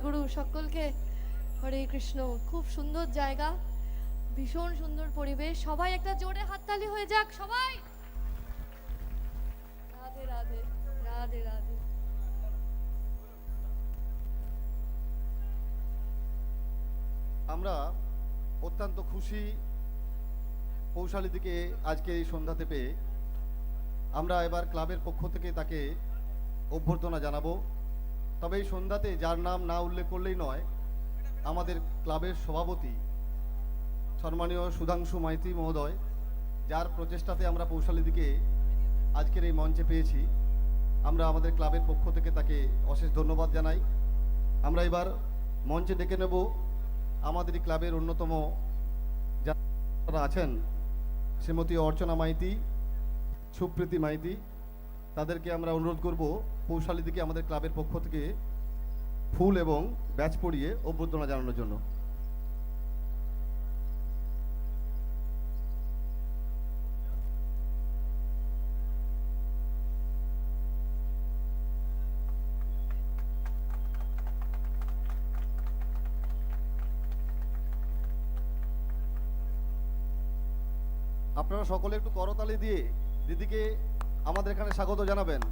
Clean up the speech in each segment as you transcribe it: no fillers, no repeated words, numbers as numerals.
জয়গুরু সকলকে হরে কৃষ্ণ। খুব সুন্দর জায়গা, ভীষণ সুন্দর পরিবেশ। সবাই একটা জোরে হাততালি হয়ে যাক সবাই। রাধে রাধে রাধে রাধে। আমরা অত্যন্ত খুশি পৌশালীদিকে আজকে এই সন্ধ্যাতে পেয়ে। আমরা এবার ক্লাবের পক্ষ থেকে তাকে অভ্যর্থনা জানাবো। তবে এই সন্ধ্যাতে যার নাম না উল্লেখ করলেই নয়, আমাদের ক্লাবের সভাপতি সম্মানীয় সুধাংশু মাইতি মহোদয়, যার প্রচেষ্টাতে আমরা পৌশালীদিকে আজকের এই মঞ্চে পেয়েছি। আমরা আমাদের ক্লাবের পক্ষ থেকে তাকে অশেষ ধন্যবাদ জানাই। আমরা এবার মঞ্চে ডেকে নেব আমাদের ক্লাবের অন্যতম যারা আছেন, শ্রীমতী অর্চনা মাইতি, সুপ্রীতি মাইতি। তাদেরকে আমরা অনুরোধ করব পৌশালীদিকে আমাদের ক্লাবের পক্ষ থেকে ফুল এবং ব্যাচ পরিয়ে অভ্যর্থনা জানানোর জন্য। আপনারা সকলে একটু করতালি দিয়ে দিদিকে আমাদের এখানে স্বাগত জানাবেন।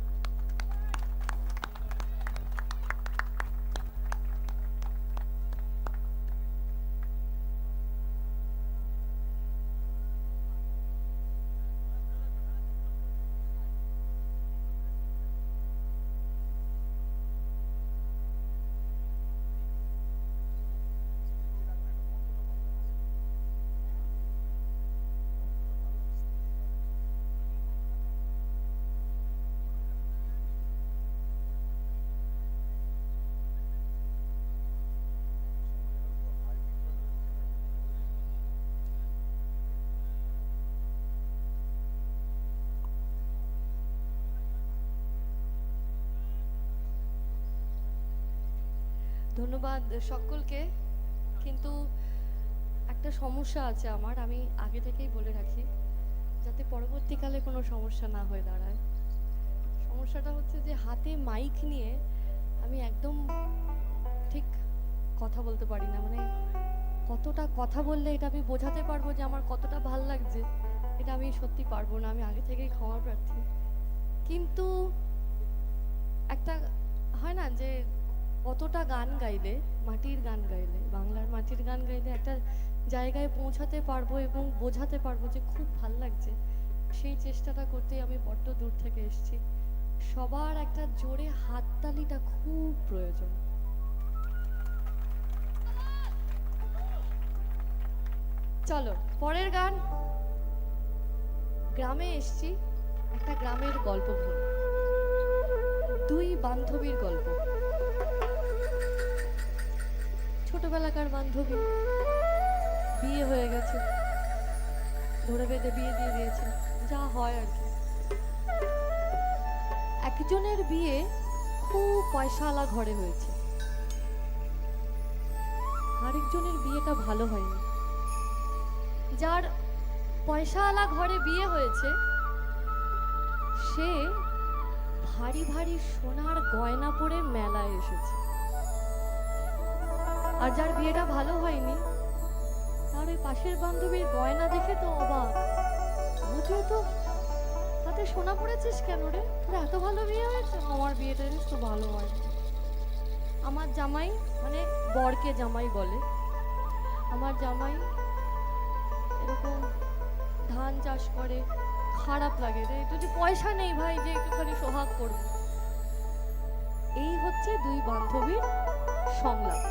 ধন্যবাদ সকলকে। কিন্তু একটা সমস্যা আছে আমার, আমি আগে থেকেই বলে রাখি, যাতে পরবর্তীকালে কোনো সমস্যা না হয়ে দাঁড়ায়। সমস্যাটা হচ্ছে যে হাতে মাইক নিয়ে আমি একদম ঠিক কথা বলতে পারি না। মানে কতটা কথা বললে এটা আমি বোঝাতে পারবো যে আমার কতটা ভাল লাগছে, এটা আমি সত্যি পারবো না। আমি আগে থেকেই ক্ষমা প্রার্থী। কিন্তু একটা হয় না যে কতটা গান গাইলে, মাটির গান গাইলে, বাংলার মাটির গান গাইলে একটা জায়গায় পৌঁছাতে পারবো এবং বোঝাতে পারবো যে খুব ভাল লাগছে। সেই চেষ্টাটা করতেই আমি বড্ড দূর থেকে এসেছি। সবার একটা জোরে হাততালিটা খুব প্রয়োজন। চলো পরের গান। গ্রামে এসছি, একটা গ্রামের গল্প বলি। দুই বান্ধবীর গল্প। ছোটবেলাকার বান্ধবী, বিয়ে হয়ে গেছে, ধরে বেঁধে বিয়ে দিয়ে দিয়েছে, যা হয় আর কি। একজনের বিয়ে খুব পয়সাওয়ালা ঘরে হয়েছে, আরেকজনের বিয়েটা ভালো হয়নি। যার পয়সাওয়ালা ঘরে বিয়ে হয়েছে সে ভারী ভারী সোনার গয়না পরে মেলায় এসেছে, আর যার বিয়েটা ভালো হয়নি তার ওই পাশের বান্ধবীর গয়না দেখে তো অবাক। বুঝলো তো, হাতে সোনা পড়েছিস কেন রে, তোর এত ভালো বিয়ে হয়েছে? আমার বিয়েটা জানিস তো ভালো হয়। আমার জামাই, মানে বরকে জামাই বলে, আমার জামাই এরকম ধান চাষ করে, খারাপ লাগে রে, একটু যে পয়সা নেই ভাই যে একটুখানি সোহাগ করবো। এই হচ্ছে দুই বান্ধবীর সংলাপ।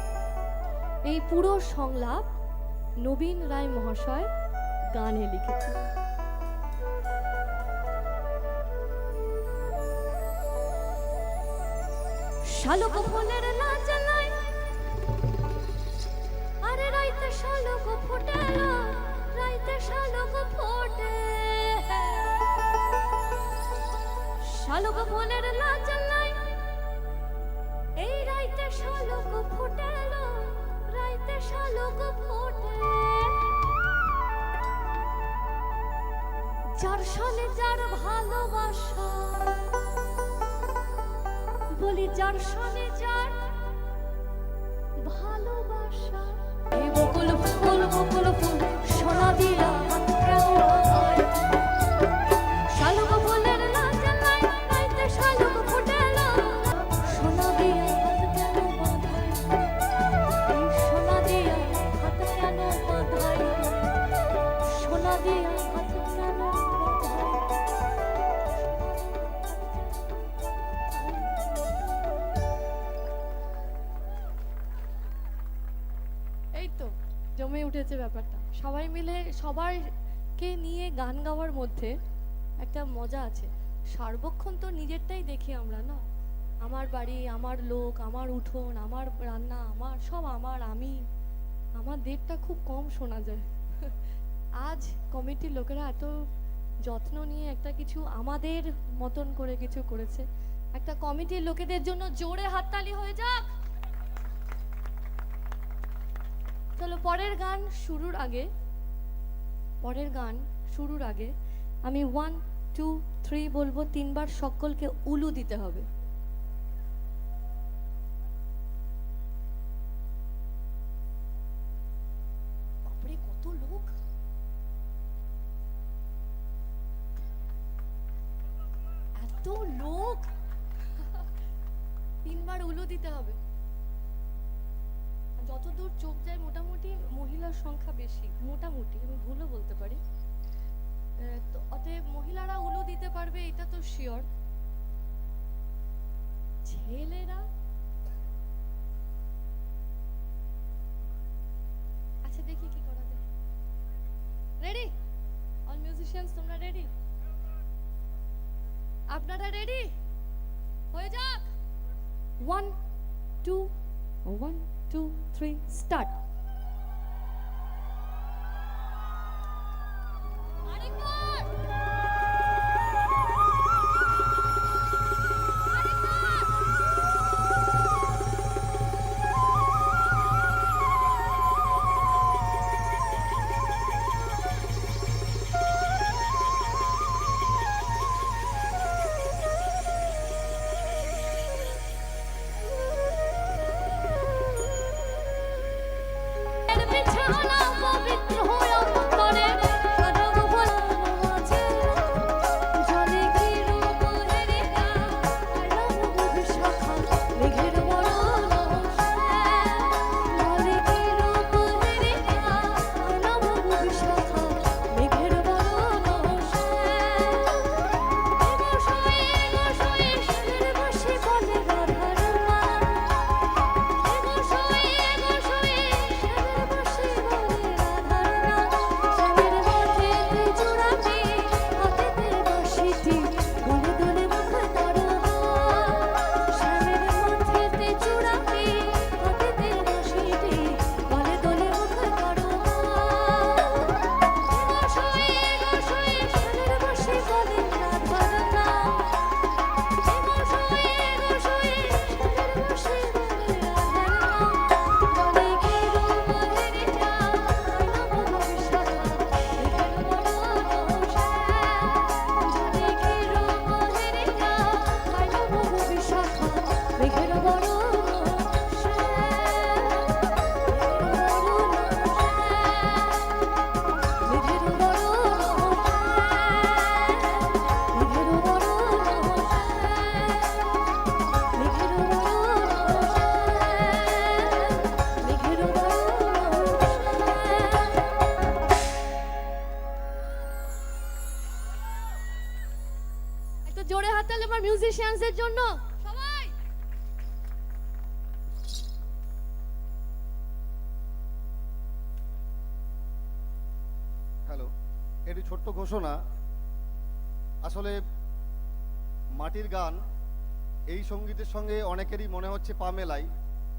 এই পুরো সংলাপ নবীন রায় মহাশয় গানে লিখেছেন। শালক ফুলের লাজ নাই, আরে রাইতে শালক ফোটেল, রাইতে শালক ফোটে। শালক ফুলের লাজ নাই, এই রাইতে শালক ফোটেল, রাইতে শালক ফোটে। যার সালে যার ভালোবাসা, বলি যার সালে যার ভালোবাসা এই বকুল ফুল সোনা দিয়া হাত কেন বাঁধায়? শালুক ফুলের লাজলাই নাইতে শালুক ফুটেল সোনা দিয়া হাত কেন বাঁধায়? এই সোনা দিয়া হাত কেন বাঁধায়? সোনা দিয়া হাত কেন বাঁধায়? এই তো জমে উঠেছে ব্যাপারটা। সবাই মিলে সবাইকে নিয়ে গান গাওয়ার মধ্যে একটা মজা আছে। সার্বক্ষণ তো নিজেরটাই দেখি আমরা, না? আমার বাড়ি, আমার লোক, আমার উঠোন, আমার রান্না, আমার সব আমি আমার দেরটা খুব কম শোনা যায়। আজ কমিটির লোকেরা এত যত্ন নিয়ে একটা কিছু আমাদের মতন করে কিছু করেছে। একটা কমিটির লোকেদের জন্য জোরে হাততালি হয়ে যাক। চলো পরের গান শুরুর আগে আমি 1 2 3 বলবো, 3 বার সকলকে উলু দিতে হবে। বাপরে কত লোক! এত লোক! 3 বার উলু দিতে হবে। যতদূর চোখ যায় মোটামুটি মহিলার সংখ্যা বেশি, মোটামুটি আমি ভুলও বলতে পারি। তো অতএব মহিলারা উলু দিতে পারবে এটা তো শিওর। ছেলেরা আচ্ছা দেখি কি করা যায়। রেডি? অল মিউজিশিয়ানস তোমরা রেডি? আপনারা রেডি? হয়ে যাক। 1 2 1 2 3 স্টার্ট। আরেকবার বিছানা পবিত্র হয়ে করে সাজাবো ভোলানো আছে জলে কি রূপ হেরিকা আলো বিশাখা মেঘের বরণ জলে কি রূপ হেরিকা আলো বিশাখা মেঘের বরণ এগো শোয়ে বসে বলে রাধার নাম এগো শোয়ে বসে বলে রাধার নাম শ্যামের মাঝেতে চূড়াতে হাতেতে বাঁশিটি দোলে দোলে মুখ তরোয়া শ্যামের মাঝেতে চূড়াতে হাতেতে বাঁশিটি দোলে দোলে মুখ তরোয়া এগো শোয়ে শ্যামের বসে বলে রাধার নাম এগো শোয়ে শ্যামের বসে বলে রাধার নাম জলে কি রূপ হেরিকা আলো বিশাখা মেঘের বরণ জলে কি রূপ হেরিকা আলো বিশাখা মেঘের বরণ মেঘের বরণ মেঘের বরণ মেঘের একটা জোরে হাততালি আমার মিউজিশিয়ানসদের জন্য সবাই। হ্যালো, এটি ছোট্ট ঘোষণা। আসলে মাটির গান এই সঙ্গীতের সঙ্গে অনেকেরই মনে হচ্ছে পা মেলাই।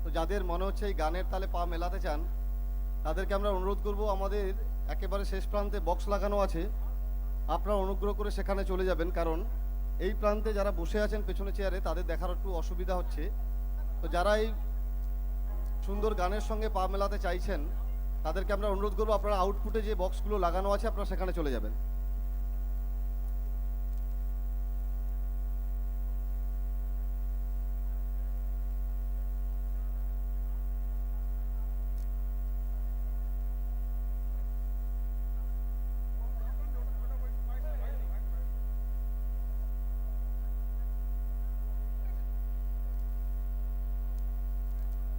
তো যাদের মনে হচ্ছে এই গানের তালে পা মেলাতে চান তাদেরকে আমরা অনুরোধ করব, আমাদের একেবারে শেষ প্রান্তে বক্স লাগানো আছে, আপনারা অনুগ্রহ করে সেখানে চলে যাবেন। কারণ এই প্রান্তে যারা বসে আছেন পেছনে চেয়ারে তাদের দেখার একটু অসুবিধা হচ্ছে। তো যারা এই সুন্দর গানের সঙ্গে পা মেলাতে চাইছেন তাদেরকে আমরা অনুরোধ করবো আপনারা আউটপুটে যে বক্সগুলো লাগানো আছে আপনারা সেখানে চলে যাবেন।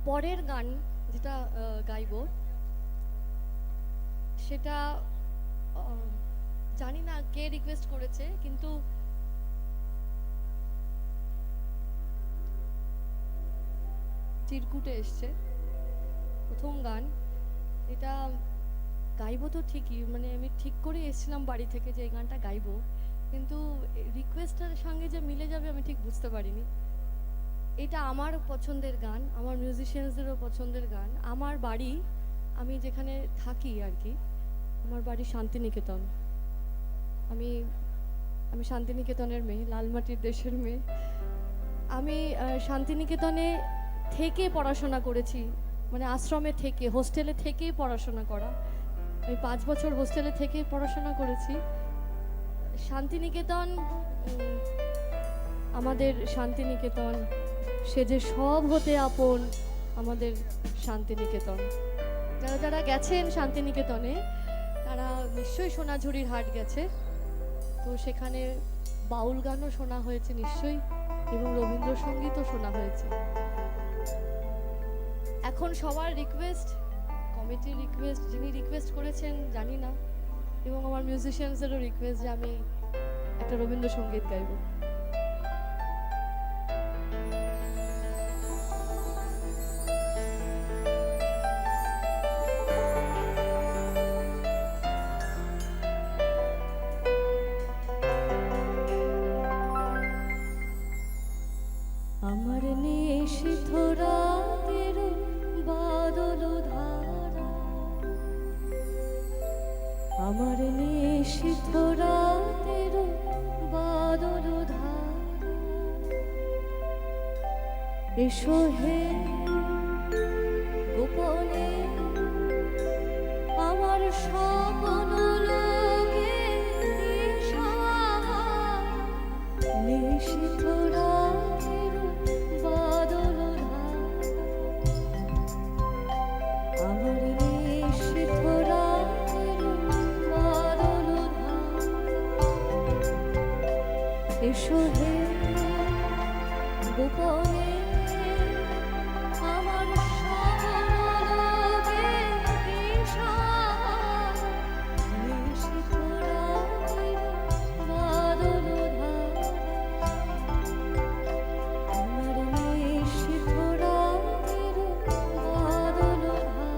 পরের গান যেটা গাইবো সেটা জানি না কে রিকোয়েস্ট করেছে, কিন্তু চিরকুটে এসছে প্রথম গান। এটা গাইবো তো ঠিকই, মানে আমি ঠিক করে এসেছিলাম বাড়ি থেকে যে এই গানটা গাইবো, কিন্তু রিকোয়েস্টের সঙ্গে যে মিলে যাবে আমি ঠিক বুঝতে পারিনি। এটা আমার পছন্দের গান, আমার মিউজিশিয়ানসদেরও পছন্দের গান। আমার বাড়ি, আমি যেখানে থাকি আর কি, আমার বাড়ি শান্তিনিকেতন। আমি আমি শান্তিনিকেতনের মেয়ে, লালমাটির দেশের মেয়ে। আমি শান্তিনিকেতনে থেকে পড়াশোনা করেছি, মানে আশ্রমে থেকে, হোস্টেলে থেকেই পড়াশোনা করা। আমি 5 বছর হোস্টেলে থেকে পড়াশোনা করেছি। শান্তিনিকেতন, আমাদের শান্তিনিকেতন, সে যে সব হতে আপন আমাদের শান্তিনিকেতন। যারা যারা গেছেন শান্তিনিকেতনে তারা নিশ্চয়ই সোনাঝুরির হাট গেছে, তো সেখানে বাউল গানও শোনা হয়েছে নিশ্চয়ই, এবং রবীন্দ্রসঙ্গীতও শোনা হয়েছে। এখন সবার রিকোয়েস্ট, কমিটির রিকোয়েস্ট, যিনি রিকোয়েস্ট করেছেন জানি না, এবং আমার মিউজিশিয়ানসদেরও রিকোয়েস্ট যে আমি একটা রবীন্দ্রসঙ্গীত গাইব। আমার নিশিথ রাতের বাদল ধারা, আমার নিশিথ রাতের বাদল ধারা, এসো হে গোপনে আমার স্বপ্ন লোকে নিশিথ রাতের বাদল ধারা, আমার নিশিথ রাতের বাদল ধারা, এসো হে গোপনে আমার স্বপ্ন লোকে নিশিথ রাতের বাদল ধারা, আমার নিশিথ রাতের বাদল ধারা।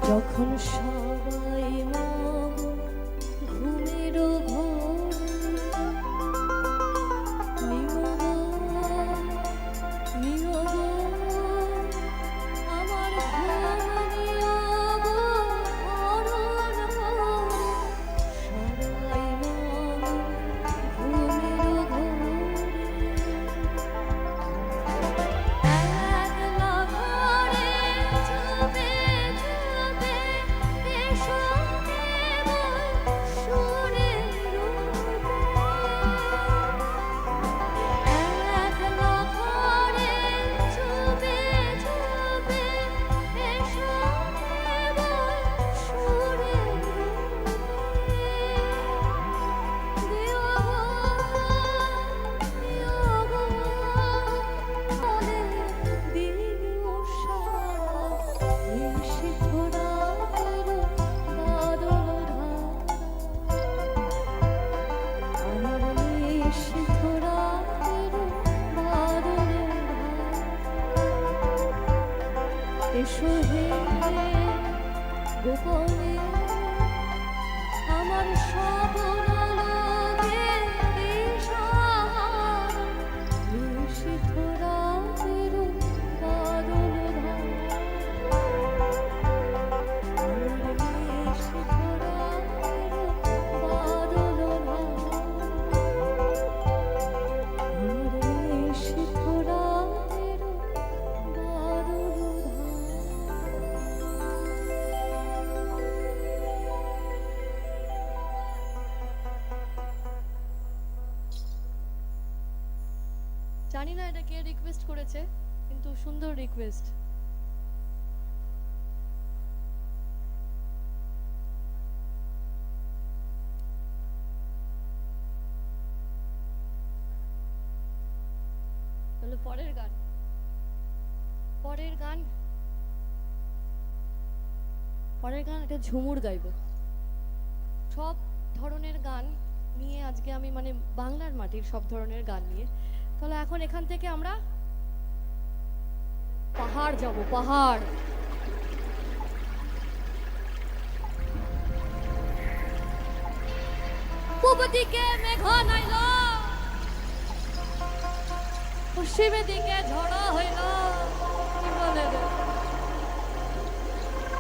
যখন সবাই মন ঘুমের আমার সবাই মন ঘুমের নিশীথ রাতের বাদল ধারা, আমার নিশীথ রাতের বাদল ধারা, এসো হে গোপনে আমার স্বপ্ন লাগে দিশাহারা, নিশীথ রাতের বাদল ধারা, আমার নিশীথ রাতের বাদল ধারা, আমার নিশীথ রাতের বাদল ধারা। জানি না এটা কে রিকোয়েস্ট করেছে, কিন্তু সুন্দর রিকোয়েস্ট। তাহলে পরের গান, একটা ঝুমুর গাইবো। সব ধরনের গান নিয়ে আজকে আমি, মানে বাংলার মাটির সব ধরনের গান নিয়ে। তাহলে এখন এখান থেকে আমরা পাহাড় যাব, পাহাড়। পূব দিকে মেঘ নাইল, পশ্চিম দিকে ঝড় হইল, কি বলে রে?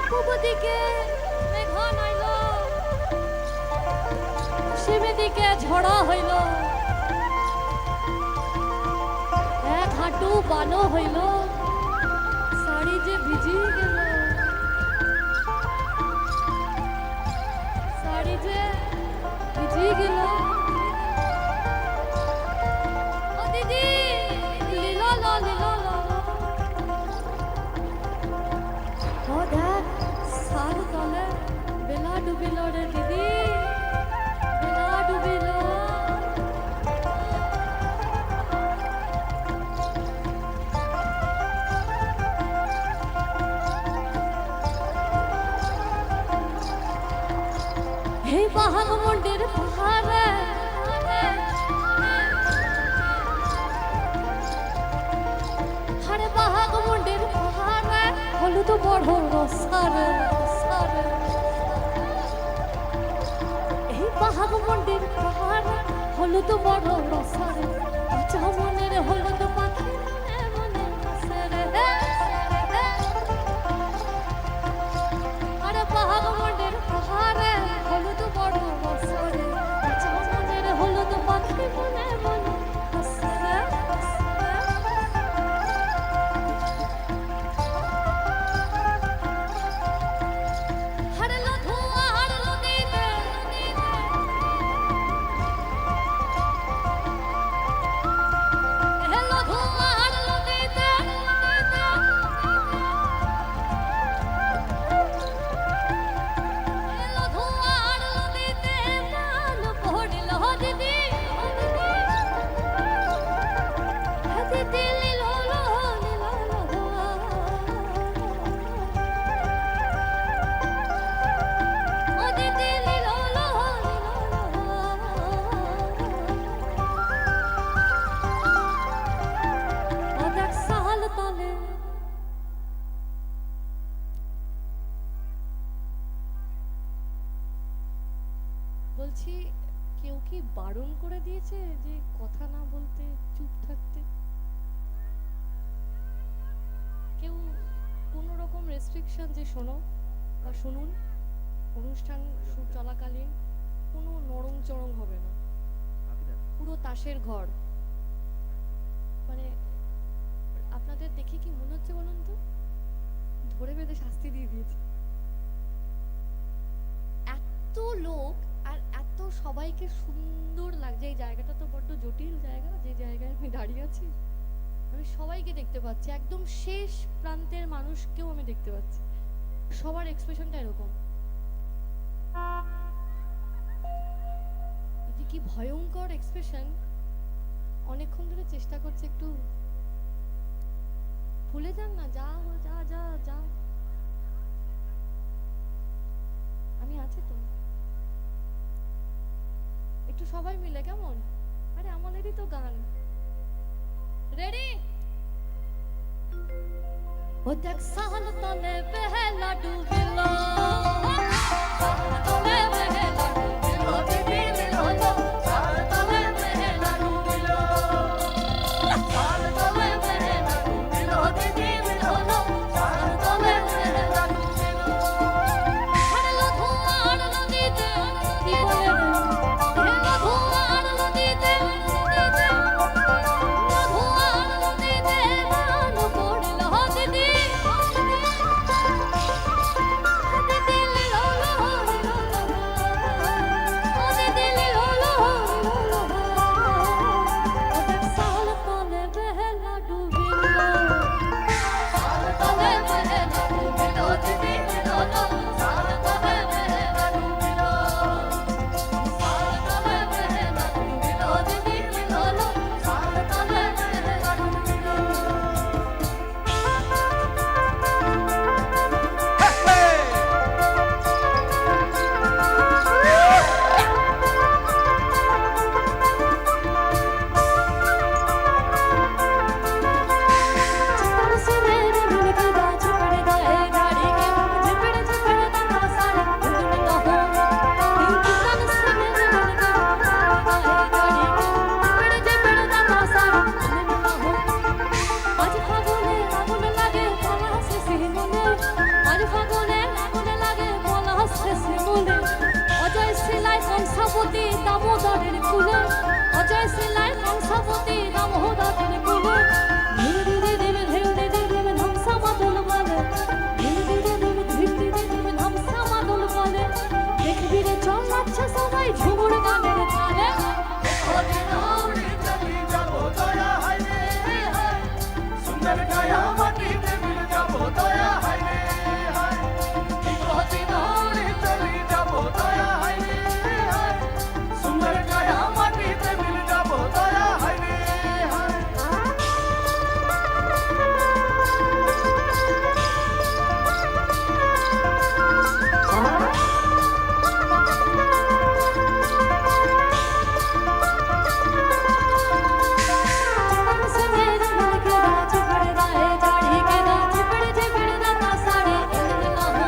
পূব দিকে মেঘ নাইল, পশ্চিম দিকে ঝড় হইল, এক হাঁটু বানো হইল, শাড়ি যে ভিজি গেল, শাড়ি যে ভিজি গেল। ও দিদি লীল লীল, ও দেখ সার তলে বেলা ডুবিল রে দিদি, বেলা ডুবিল। হে বাহাগ মন্দির পাহাড়ে, হারে বাহাগ মন্দির পাহাড়ে, হলুদ বড় রসারে রসারে। এই বাহাগ মন্দির পাহাড়ে, হলুদ বড় রসারে, আচ্ছা মনের হলুদ পাখি মনে মনে হাসে রে। আরে বাহাগ মন্দির পাহাড়ে, হলুদ বড় রসারে, আচ্ছা মনের হলুদ পাখি মনে মনে হাসে রে। হারে লধু আর লদিতে, হে লধু আর লদিতে, হে লধু আর লদিতে মান পড়িল দিদি, হে দিদি লীল লীল ও দিদি লীল ও দেখ সাল তলে। বলছি কেউ কি বারণ করে দিয়েছে যে কথা না বলতে, চুপ থাকতে? কেউ কোনো রকম রেস্ট্রিকশন যে শোনো বা শুনুন, অনুষ্ঠান চলাকালীন কোনো নরম চরম হবে না, পুরো তাসের ঘর। মানে আপনাদের দেখে কি মনে হচ্ছে বলুন তো, ধরে বেঁধে শাস্তি দিয়ে দিয়েছে। এত লোক আর এত সবাইকে সুন্দর লাগছে। এই জায়গাটা তো বড্ড জটিল জায়গা, যে জায়গায় আমি দাঁড়িয়ে আছি। আমি সবাইকে দেখতে পাচ্ছি, একদম শেষ প্রান্তের মানুষকেও আমি দেখতে পাচ্ছি। সবার এক্সপ্রেশনটা এরকম। কি ভয়ঙ্কর এক্সপ্রেশন। অনেকক্ষণ ধরে চেষ্টা করছে একটু ভুলে যান না, যা যা যা যা আছে তো? একটু সবাই মিলে, কেমন? আরে আমাদেরই তো গান। রেডি? ও দেখ সাল তলে বেহেলা ডুবিলো, সাল তলে বেহেলা ডুবিলো, দিদি মিলো, সাল তলে বেহেলা ডুবিলো, সাল তলে বেহেলা ডুবিলো, দিদি মিলো, সাল তলে বেহেলা ডুবিলো। হারলো ধোঁয়ার নদীতে, কি বলে রে? হেলো ধোঁয়ার নদীতে, নদীতে, ধোঁয়ার নদীতে মান পড়লো দিদি, দিদি লিলো লো, ও দিদি লিলো লো, ও দেখ সাল তলে বেহেলা ডুবিলো, সাল তলে বেহেলা ডুবিলো, দিদি লিলো লো, সাল তলে বেহেলা ডুবিলো, সাল তলে বেহেলা ডুবিলো, দিদি লিলো লো, সাল তলে বেহেলা ডুবিলো। चित्तड़ से मेरे दिल की बात पड़ जाए, गाड़ी के झपड़ झपड़ दा सारा धुन न हो। चित्तड़ से मेरे दिल की बात पड़ जाए, गाड़ी के झपड़ झपड़ दा सारा धुन न हो। आज फागुने আগুন লাগে পলাশে শিমুলে, আজ ফাগুনে আগুন লাগে পলাশে শিমুলে। অজয় শিলায় কংসাবতী দামোদরের কুলে, অজয় শিলায় কংসাবতী দামোদরের কুলে। ধীরে ধীরে দেবে ধীরে ধীরে দেবে ধ্বংসা মাদল বলে, ধীরে ধীরে দেবে ধীরে ধীরে দেবে ধ্বংসা মাদল বলে। দেখবি রে চল নাচছে সবাই ঝুমুর গানের তালে। সুন্দর গায়া মাটিতে মিল যাবো দয়া হায় রে হায়, কতদিন চলে যাবো দয়া হায় রে হায়, সুন্দর গায়া মাটিতে মিল যাবো দয়া হায় রে হায়। चित्तड़ से मेरे दिल की बात पड़ जाए, गाड़ी के झपड़ झपड़ दा सारे हिल न हो।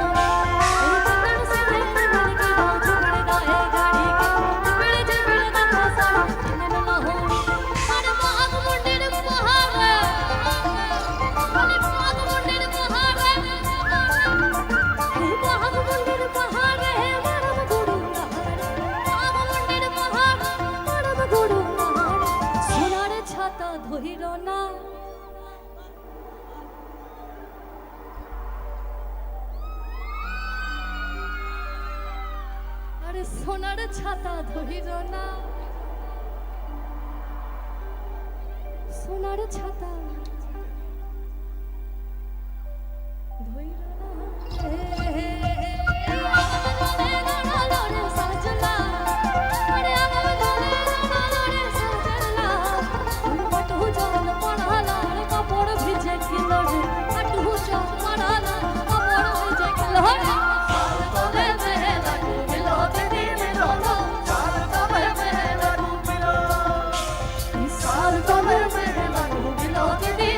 चित्तड़ से मेरे दिल की बात पड़ जाए, गाड़ी के झपड़ झपड़ दा सारा हिल न हो। अरे बाग मुंडेर पहाड़, अरे बाग मुंडेर पहाड़, बाग मुंडेर पहाड़ है मरम गुरु नहार, बाग मुंडेर पहाड़ मरम गुरु नहार। সোনার ছাতা ধইর না, আরে সোনার ছাতা ধইর না, সোনার ছাতা ধইর না। সাজলা আরে আমার গলে লড়ে সাজলা, পাটু জল পড়ালা রে কাপড় ভিজে গেল রে, পাটু জল পড়ালা কাপড় ভিজে গেল রে। সাল তলে বেহেলা ডুবিলো, দিদি মিলো লো, সাল তলে বেহেলা ডুবিলো, সাল তলে বেহেলা ডুবিলো, দিদি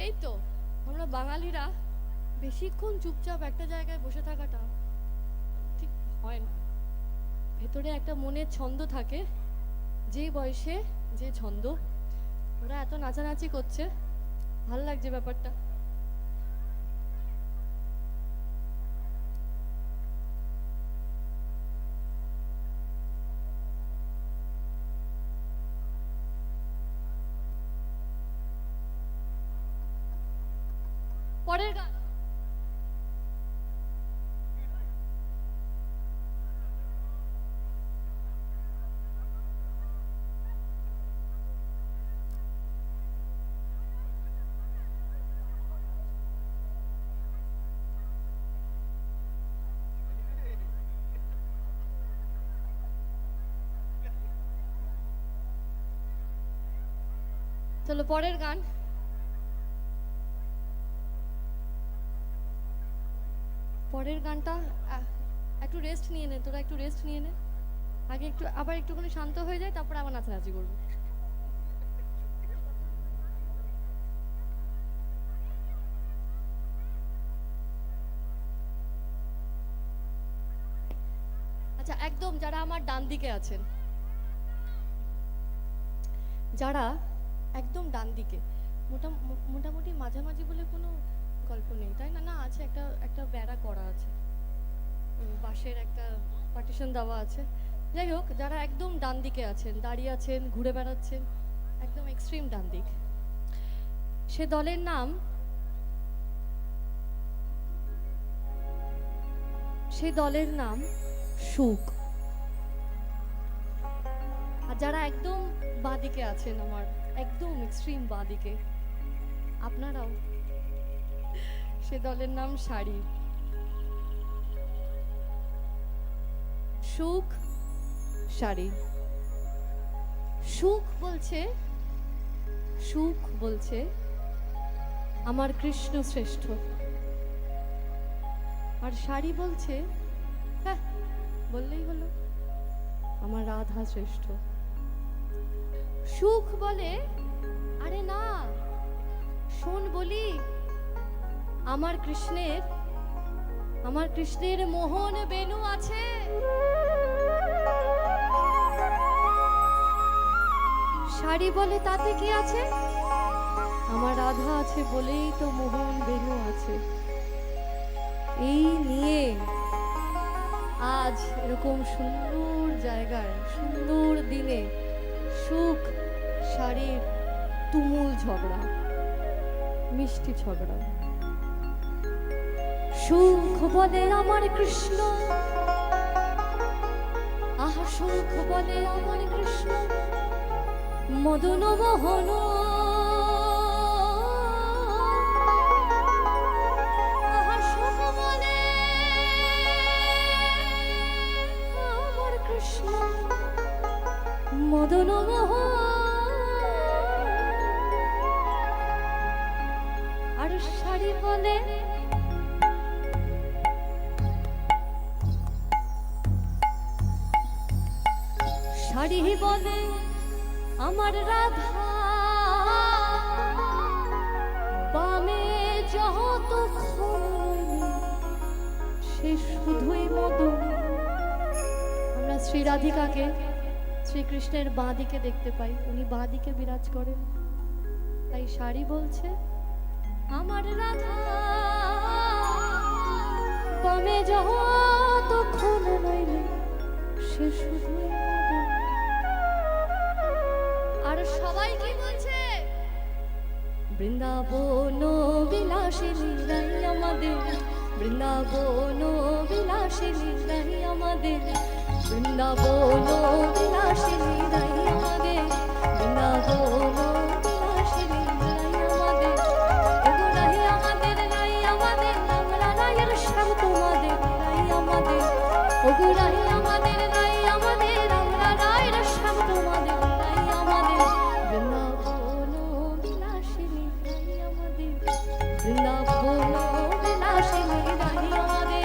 এই তো আমরা বাঙালিরা বেশিক্ষণ চুপচাপ একটা জায়গায় বসে থাকাটা ঠিক হয় না। ভেতরে একটা মনের ছন্দ থাকে, যে বয়সে যে ছন্দ। ওরা এত নাচানাচি করছে, ভাল লাগছে ব্যাপারটা। পরের গান। চলো পরের গান। পরের গানটা একটু রেস্ট নিয়ে নে, তোরা একটু রেস্ট নিয়ে নে। আগে একটু আবার একটুখানি শান্ত হয়ে যায়, তারপর আবার নাচানাচি করবো। আচ্ছা, একদম যারা আমার ডান দিকে আছেন, যারা একদম ডান দিকে, মোটামুটি মাঝামাঝি বলে কোনো গল্প নেই, তাই না? না আছে, একটা একটা বেড়া করা আছে, বাঁশের একটা পার্টিশন দেওয়া আছে। যাই হোক, যারা একদম ডান দিকে আছেন, দাঁড়িয়ে আছেন, ঘুরে বেড়াচ্ছেন, একদম এক্সট্রিম ডান দিক, সে দলের নাম, সেই দলের নাম সুখ। আর যারা একদম বাঁদিকে আছেন, আমার একদম এক্সট্রিম বাঁদিকে, আপনারাও, সে দলের নাম শাড়ি। সুখ, শাড়ি। সুখ বলছে, সুখ বলছে আমার কৃষ্ণ শ্রেষ্ঠ, আর শাড়ি বলছে, হ্যাঁ বললেই হলো, আমার রাধা শ্রেষ্ঠ। সুখ বলে, আরে না শোন বলি, আমার কৃষ্ণের মোহন বেনু আছে। শাড়ি বলে, তাতে কি আছে? আমার রাধা আছে বলেই তো মোহন বেনু আছে। এই নিয়ে আজ এরকম সুন্দর জায়গায়, সুন্দর দিনে সুখ শাড়ির তুমুল ঝগড়া, মিষ্টি ঝগড়া। সুখ বলে আমার কৃষ্ণ, আহা সুখ বলে আমার কৃষ্ণ, মদন মোহন। আহা সুখ বলে আমার কৃষ্ণ, মদন মোহন। আর শাড়ি বলে, শাড়ি বলে আমার রাধা, বামে যতক্ষণ সে শুধুই মদন। আমরা শ্রী রাধিকাকে শ্রীকৃষ্ণের বাঁ দিকে দেখতে পাই, উনি বাঁ দিকে বিরাজ করেন। তাই শাড়ি বলছে আমার রাধা, বামে যতক্ষণ নইলে সে শুধুই মদন। আর সবাই কি বলছে? বৃন্দাবন বিলাসিনী নাই আমাদের, বৃন্দাবন বিলাসিনী নাই আমাদের, বৃন্দাবন বিলাসিনী নাই আমাদের, বৃন্দাবন বিলাসিনী নাই আমাদের। ওগো নাই আমাদের, নাই আমাদের, আমরা রায়ের শ্যাম তোমাদের নাই আমাদের। ওগো নাই আমাদের, নাই আমাদের, আমরা রায়ের শ্যাম তোমাদের নাই আমাদের। বৃন্দাবন বিলাসিনী নাই আমাদের, বৃন্দাবন বিলাসিনী নাই আমাদের।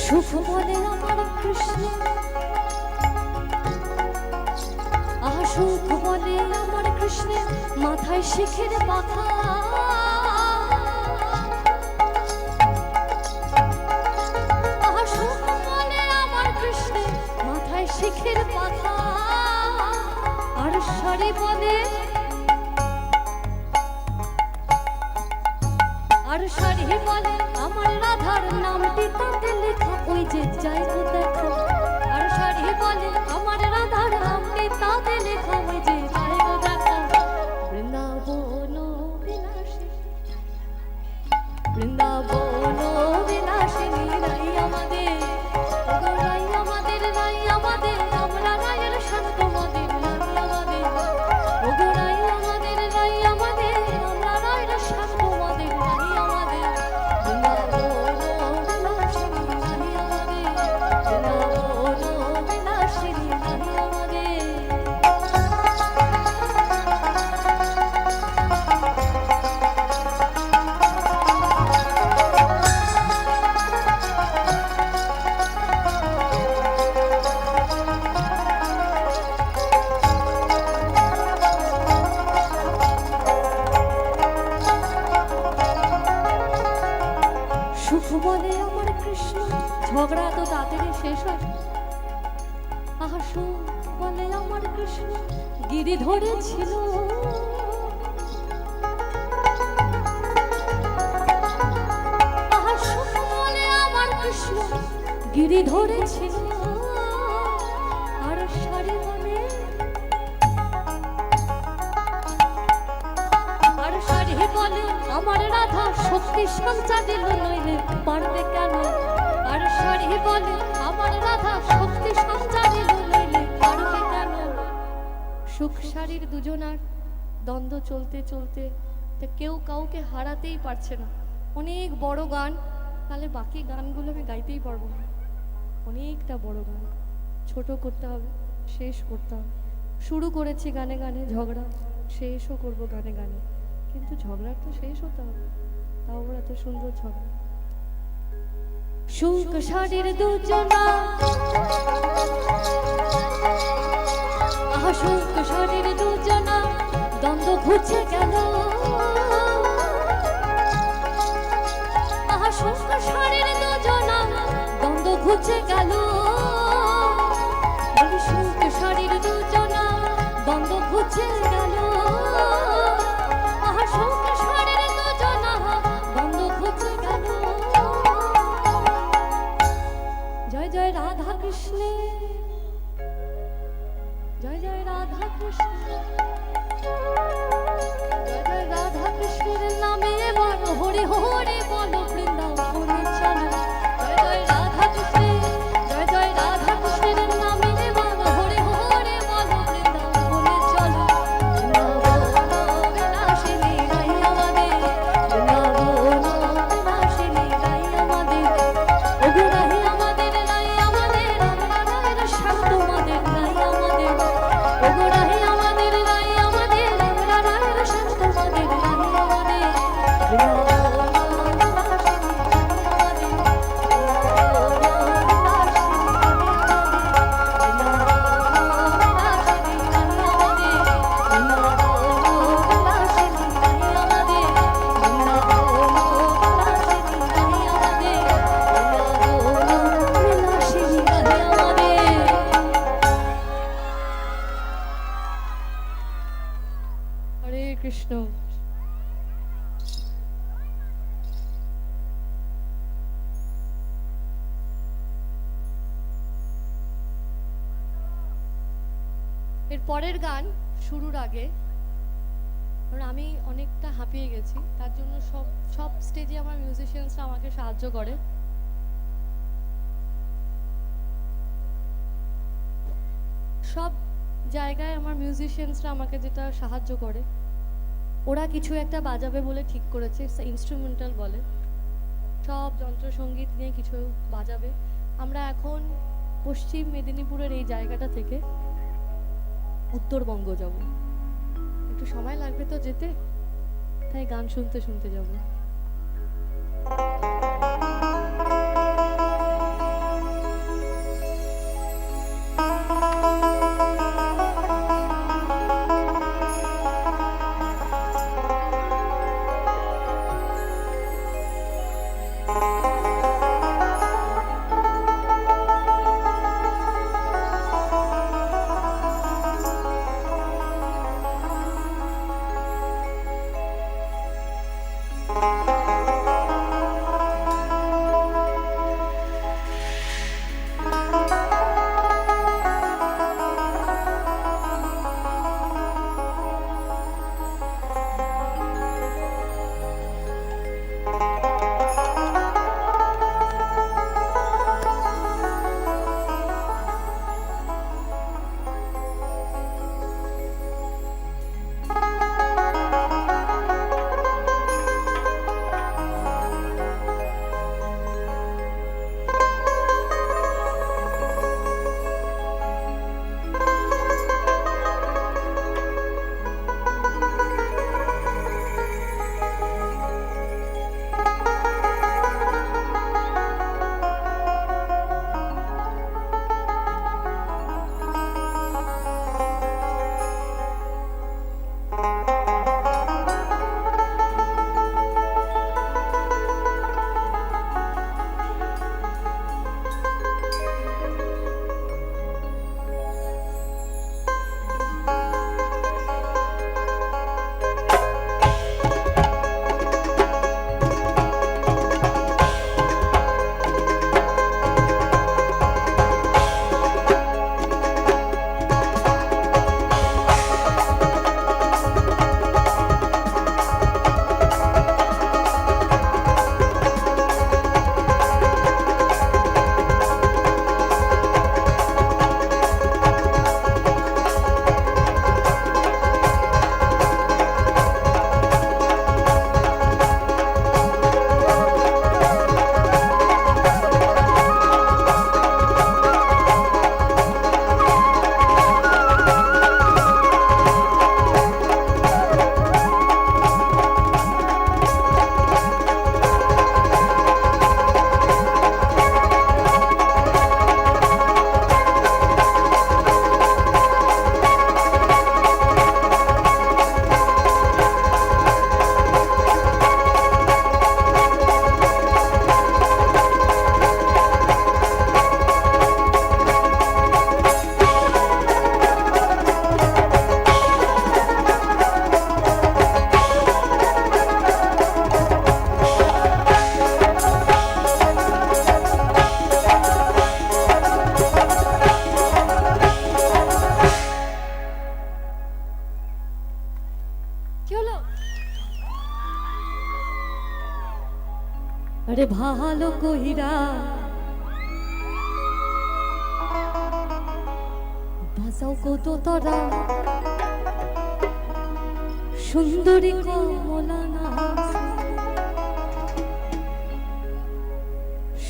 সুখ বলে আমার কৃষ্ণ, আহা সুখ বলে আমার কৃষ্ণ, মাথায় শিখের পাখা। আহা সুখ বলে আমার কৃষ্ণ, মাথায় শিখের পাখা। আর শাড়ি বলে, আর শাড়ি বলে আমার রাধার নামটি তাতে লেখা, ওই যে যাই গো দেখো। আর শাড়ি বলে আমার রাধার নামটি তাতে লেখা, ওই যে যাই গো দেখো। বৃন্দাবন বিলাসিনী, বৃন্দাবন বিলাসিনী রাই আমাদের, ওগো রাই আমাদের, রাই আমাদের, আমরা রায়ের শান্ত মদের রাই আমাদের, ওগো রাই আমাদের, রাই আমাদের, আমরা রায়ের শান্ত মদের রাই আমাদের। বৃন্দাবন বিলাসিনী রাই আমাদের, বৃন্দাবন বিলাসিনী রাই আমাদের। সুখ বলে আমার কৃষ্ণ, ঝগড়া তো তাড়াতাড়ি শেষ হয়। আহা সুখ বলে আমার কৃষ্ণ, গিরি ধরেছিল। আহা সুখ বলে আমার কৃষ্ণ, গিরি ধরেছিল। আর শাড়ি বলে, আর শাড়ি বলে আমার রাধা শক্তি সঞ্চা দিল, নইলে পারবে কেন। আর শাড়ি বলে আমার রাধা শক্তি সঞ্চা দিল, নইলে পারবে কেন। সুখ শাড়ির দুজনার দ্বন্দ্ব চলতে চলতে তা কেউ কাউকে হারাতেই পারছে না। অনেক বড় গান, তাহলে বাকি গানগুলো আমি গাইতেই পারবো না। অনেকটা বড় গান, ছোট করতে হবে, শেষ করতে হবে। শুরু করেছি গানে গানে ঝগড়া, শেষও করবো গানে গানে, কিন্তু ঝগড়ার তো শেষ হতে হবে। তাও ওরা এত সুন্দর ঝগড়া। সুখ শাড়ির দুজনা, আহা সুখ শাড়ির দুজনা দ্বন্দ্ব ঘুচে গেল। আহা সুখ শাড়ির দুজনা দ্বন্দ্ব ঘুচে গেল। বলি সুখ শাড়ির দুজনা দ্বন্দ্ব ঘুচে গেল। আহা সুখ শাড়ির দুজনা দ্বন্দ্ব ঘুচে গেল। জয় জয় রাধা কৃষ্ণ, জয় জয় রাধা কৃষ্ণ, জয় জয় রাধা কৃষ্ণের নামে এবার হরি হরি বলো, বৃন্দাবনে চলো। জয় জয় রাধা কৃষ্ণ, জয় জয় রাধা কৃষ্ণের নামে এবার হরি হরি বলো, বৃন্দাবনে চলো। বৃন্দাবন বিলাসিনী রাই আমাদের, বৃন্দাবন বিলাসিনী রাই আমাদের, ওগো রাই আমাদের, রাই আমাদের, আমরা রায়ের শান্ত মদের রাই আমাদের, ওগো রাই আমাদের, রাই আমাদের, আমরা রায়ের শান্ত মদের রাই আমাদের। বৃন্দাবন বিলাসিনী রাই হরে কৃষ্ণ। এর পরের গান শুরুর আগে, কারণ আমি অনেকটা হাঁপিয়ে গেছি, তার জন্য সব সব স্টেজে আমার মিউজিশিয়ানসরা আমাকে সাহায্য করে। সব জায়গায় আমার মিউজিশিয়ানসরা আমাকে যেটা সাহায্য করে, ওরা কিছু একটা বাজাবে বলে ঠিক করেছে, ইনস্ট্রুমেন্টাল বলে, সব যন্ত্রসঙ্গীত নিয়ে কিছু বাজাবে। আমরা এখন পশ্চিম মেদিনীপুরের এই জায়গাটা থেকে উত্তরবঙ্গ যাব, একটু সময় লাগবে তো যেতে, তাই গান শুনতে শুনতে যাব। রে ভালো কইরা বাজাও কত তোরা সুন্দরী কমলা নাচ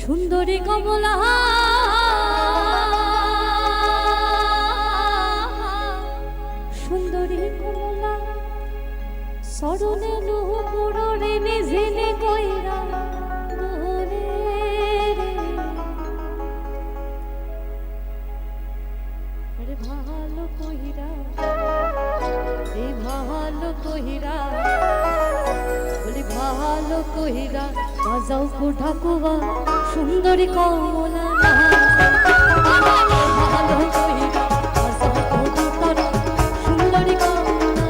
সুন্দরী কমলা সুন্দরী কমলা সরনে নুপুরে নিজেনে কইরা দোলে রে ভালো কইরা রে ভালো কইরা বলি ভালো কইরা বাজাও কোঠাকুয়া সুন্দরী কমলা ভালো কইরা বাজাও কোঠাকুয়া সুন্দরী কমলা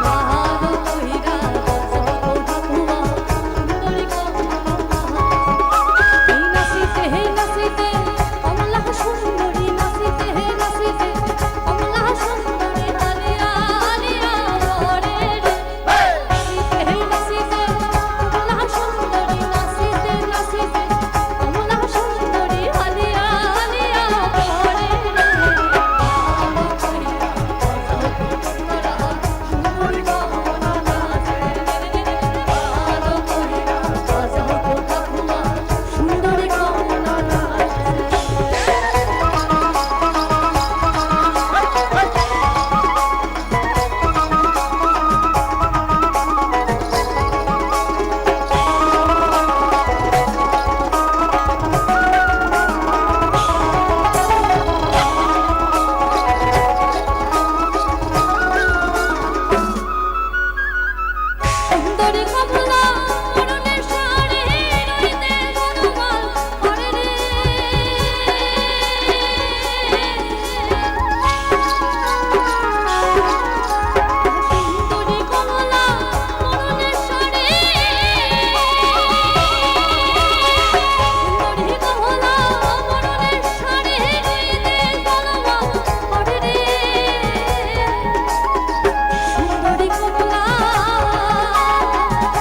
ভালো কইরা বাজাও কোঠাকুয়া সুন্দরী কমলা এই নাচিতে কমলা সুন্দরী নাচিতে কমলা সুন্দরী আলিয়া আলিয়া ওরে রে নাচিতে কমলা সুন্দরী নাচিতে কমলা সুন্দরী আলিয়া আলিয়া ওরে রে ভালো কইরা বাজাও কোঠাকুয়া সুন্দরী কমলা ভালো কইরা বাজাও কোঠাকুয়া সুন্দরী কমলা সুন্দরী কমলা পরনের শাড়ি রইতে গরমাল করে রে সুন্দরী কমলা পরনের শাড়ি সুন্দরী কমলা পরনের শাড়ি রইতে গরমাল করে রে সুন্দরী কমলা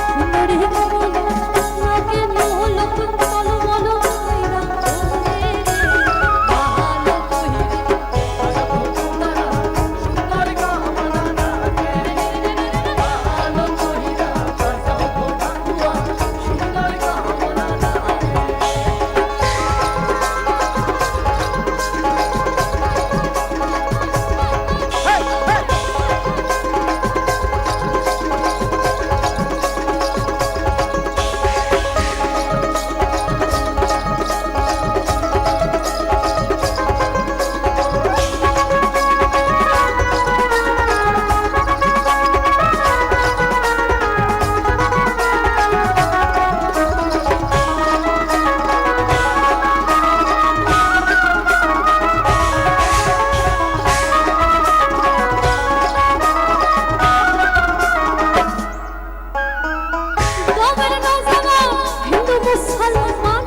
সুন্দরী কমলা নাকে মোলক বলো বলো কইরা ওরে রে ভালো কইরা বাজাও কোঠাকুয়া সুন্দরী কমলা ভালো কইরা বাজাও কোঠাকুয়া সুন্দরী কমলা গ্রামের নৌজওয়ান হিন্দু মুসলমান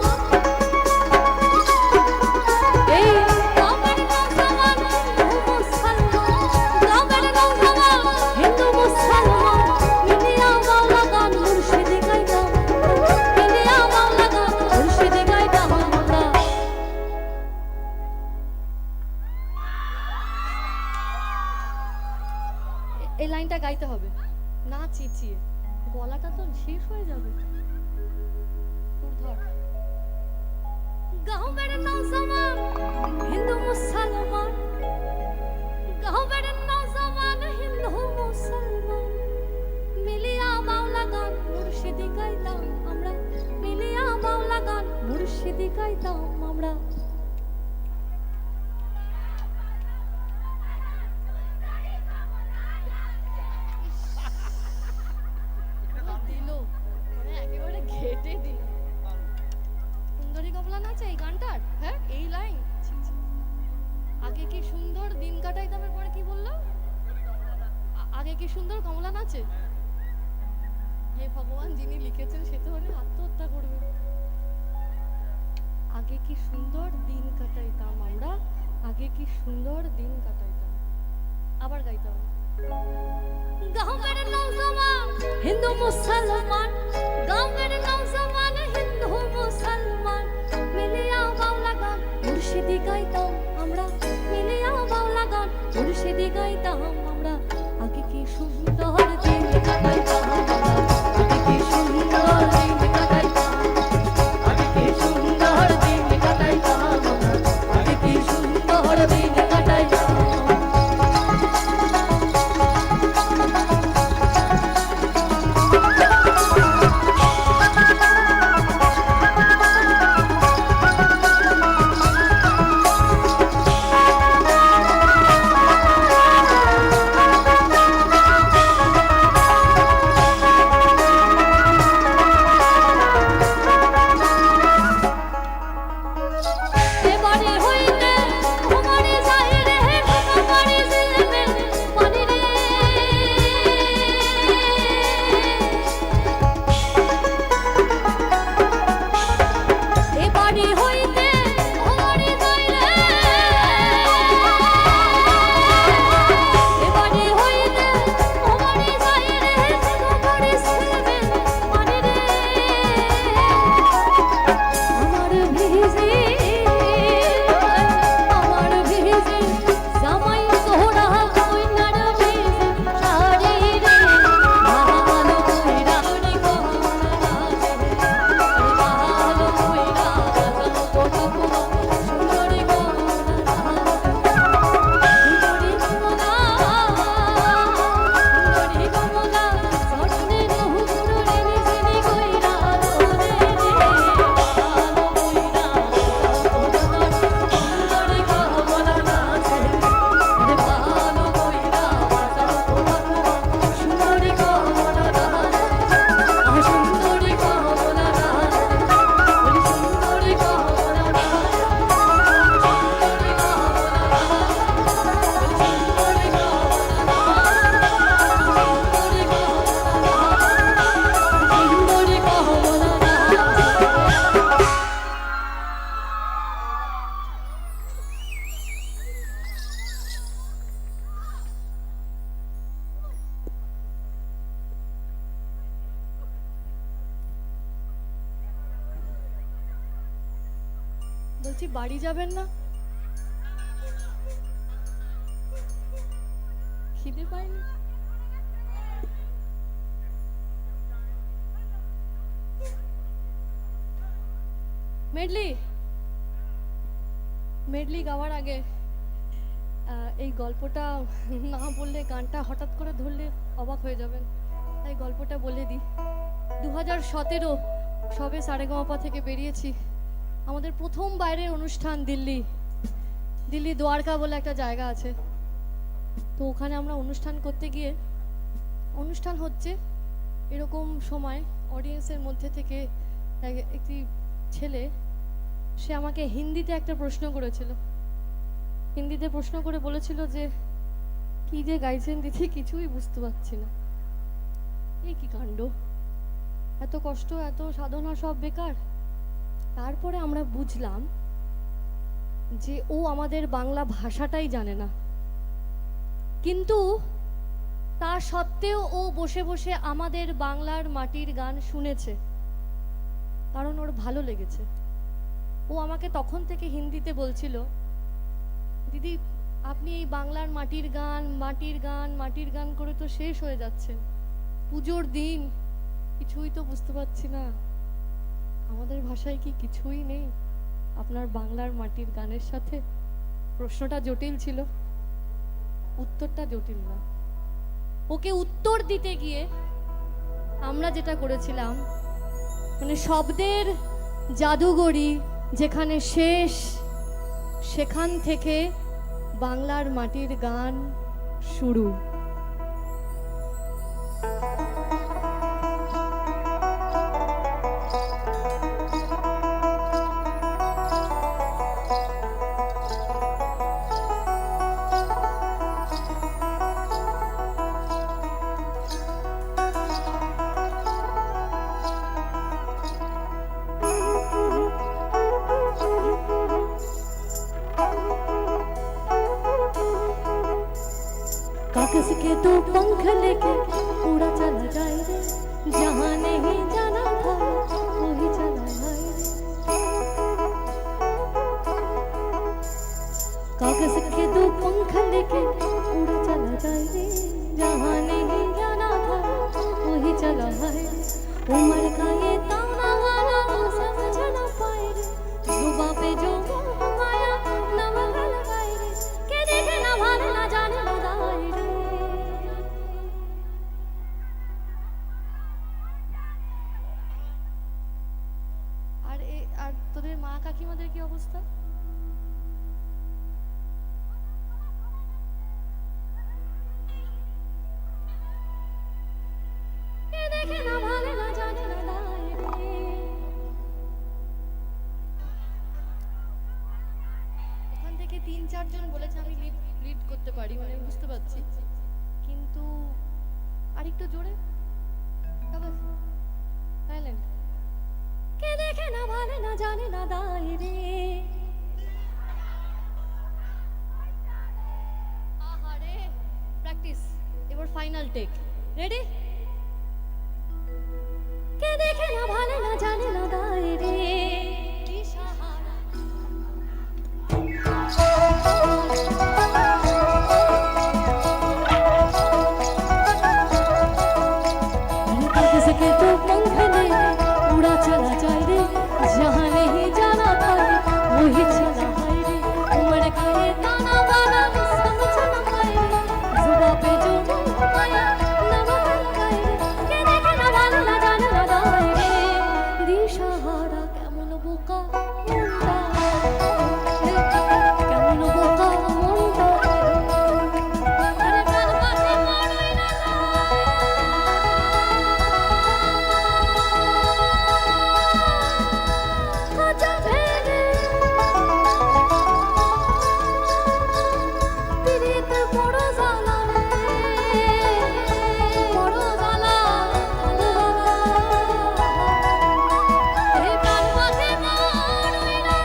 এই গ্রামের নৌজওয়ান হিন্দু মুসলমান গ্রামের নৌজওয়ান হিন্দু মুসলমান মিলিয়া মাওলা গান মুর্শিদি গাইতাম মিলিয়া মাওলা গান মুর্শিদি গাইতাম আমরা এই লাইনটা গাইতে হবে না চেঁচিয়ে গলাটা তো শেষ হয়ে যাবে তোর ধর গাঁওয়ের নওজওয়ান হিন্দু মুসলমান গাঁওয়ের নওজওয়ান হিন্দু মুসলমান মিলিয়া মাওলা গান মুর্শিদি গাইতাম আমরা মিলিয়া মাওলা গান মুর্শিদি গাইতাম আমরা দিল মানে একেবারে ঘেটে দিল সুন্দরী কমলা নাচে এই গানটার হ্যাঁ এই লাইন আগে কি সুন্দর দিন কাটাইতাম এর পরে কি বললো আগে কি সুন্দর কমলা নাচে হে ভগবান যিনি লিখেছেন সে তো মানে আত্মহত্যা করবে আগে কি সুন্দর দিন কাটাইতাম আমরা আগে কি সুন্দর দিন কাটাইতাম আবার গাইতে হবে গাঁওয়ের নওজওয়ান হিন্দু মুসলমান, গাঁওয়ের নওজওয়ান হিন্দু মুসলমান, মিলিয়া বাউলা গান মুর্শিদি গাইতাম আমরা, মিলিয়া বাউলা গান মুর্শিদি গাইতাম আমরা। আগে কি সুন্দর দিন কাটাইতাম আমরা, আগে কি সুন্দর দিন কাটাইতাম, আগে কি সুন্দর দিন কাটাইতাম আমরা, আগে কি সুন্দর দিন কাটাইতাম। এবারে হইতে তোমারে যাই রে তোমারে জিলবে পানি রে, এবারে হইতে তোমারে যাই রে, এবারে হইতে তোমারে যাই রে তোমারে জিলবে পানি রে। আমার ভিজে আমার ভিজে জামাই তোরা কইনার ভিজে শাড়ি রে, ভালো কইরা নি কোনা ভালো কইরা জানো তোরা কোনা সুন্দরী কোনা সুন্দরী কোনা সুন্দরী কোনা সরনে নহু গুরুরে নিজে কইরা তোরে রে, ভালো কইরা সুন্দরী কোনা নাচে রে, ভালো কইরা জানো তোরা কোনা সুন্দরী কোনা নাচে, সুন্দরী কোনা নাচে, ওরে সুন্দরী কোনা নাচে, সুন্দরী বলছি বাড়ি যাবেন না? খিদে পাইনি? মেডলি মেডলি গাওয়ার আগে এই গল্পটা না বললে, গানটা হঠাৎ করে ধরলে অবাক হয়ে যাবেন, তাই গল্পটা বলে দিই। 2017 সবে সারেগামাপা থেকে বেরিয়েছি। আমাদের প্রথম বাইরের অনুষ্ঠান দিল্লি দ্বারকা বলে একটা জায়গা আছে, তো ওখানে আমরা অনুষ্ঠান করতে গিয়ে, অনুষ্ঠান হচ্ছে এরকম সময় অডিয়েন্সের মধ্যে থেকে একটি ছেলে, সে আমাকে হিন্দিতে একটা প্রশ্ন করেছিল। হিন্দিতে প্রশ্ন করে বলেছিল যে কি যে গাইছেন দিদি কিছুই বুঝতে পারছি না, এই কি কাণ্ড, এত কষ্ট এত সাধনা সব বেকার। তারপরে আমরা বুঝলাম যে ও আমাদের বাংলা ভাষাটাই জানে না, কিন্তু তা সত্ত্বেও ও বসে বসে আমাদের বাংলার মাটির গান শুনেছে, কারণ ওর ভালো লেগেছে। ও আমাকে তখন থেকে হিন্দিতে বলছিল, দিদি আপনি এই বাংলার মাটির গান করে তো শেষ হয়ে যাচ্ছেন, পুজোর দিন কিছুই তো বুঝতে পারছি না, আমাদের ভাষায় কি কিছুই নেই আপনার বাংলার মাটির গানের সাথে? প্রশ্নটা জটিল ছিল, উত্তরটা জটিল না। ওকে উত্তর দিতে গিয়ে আমরা যেটা করেছিলাম, মানে শব্দের জাদুঘরি যেখানে শেষ, সেখান থেকে বাংলার মাটির গান শুরু। सके तो पंख लेके उड़ा चला जाए रे, जहाँ नहीं जाना था वही चला आए रे। कागज के दो पंख लेके उड़ा चला जाए रे, जहाँ नहीं जाना था वही चला आए रे। उम्र का ये ताना वाला वो समझ ना पाए रे, जुबां पे जो मोह आया ना वह लगाए रे, के देखे ना भाले ना जाने ना दाए रे। আর তোদের মা কাকিমাদের কি অবস্থা? কে দেখে না ভালে না জানে না দায় রে। ওখান থেকে ৩-৪ জন বলেছে আমি লিড করতে পারি, মানে আমি বুঝতে পারছি, কিন্তু আরেকটু জোরে সাইলেন্ট। কে দেখে না ভালে না জানে না দায় রে। আহারে প্র্যাকটিস, এবার ফাইনাল টেক, রেডি? কে দেখে না ভালে না জানে না দায় রে, দিশাহারা सके तो पंख ले उड़ा चला जाए रे, जहाँ नहीं जाना था वही चला आए रे। उम्र का ये ताना बाना समझ ना पाए रे, जुबां पे जो मोह आया ना वह लगाए रे, के देखे ना भाले ना जाने ना दाए रे। दिशाहारा কেমন বোকা মনটা, কেমন বোকা মনটা, আরে কাল পাশে পড়ই না খাঁচা ভেঙে পিরিত বড় জ্বালা রে, বড় জ্বালা এই কাল পাশে পড়ই না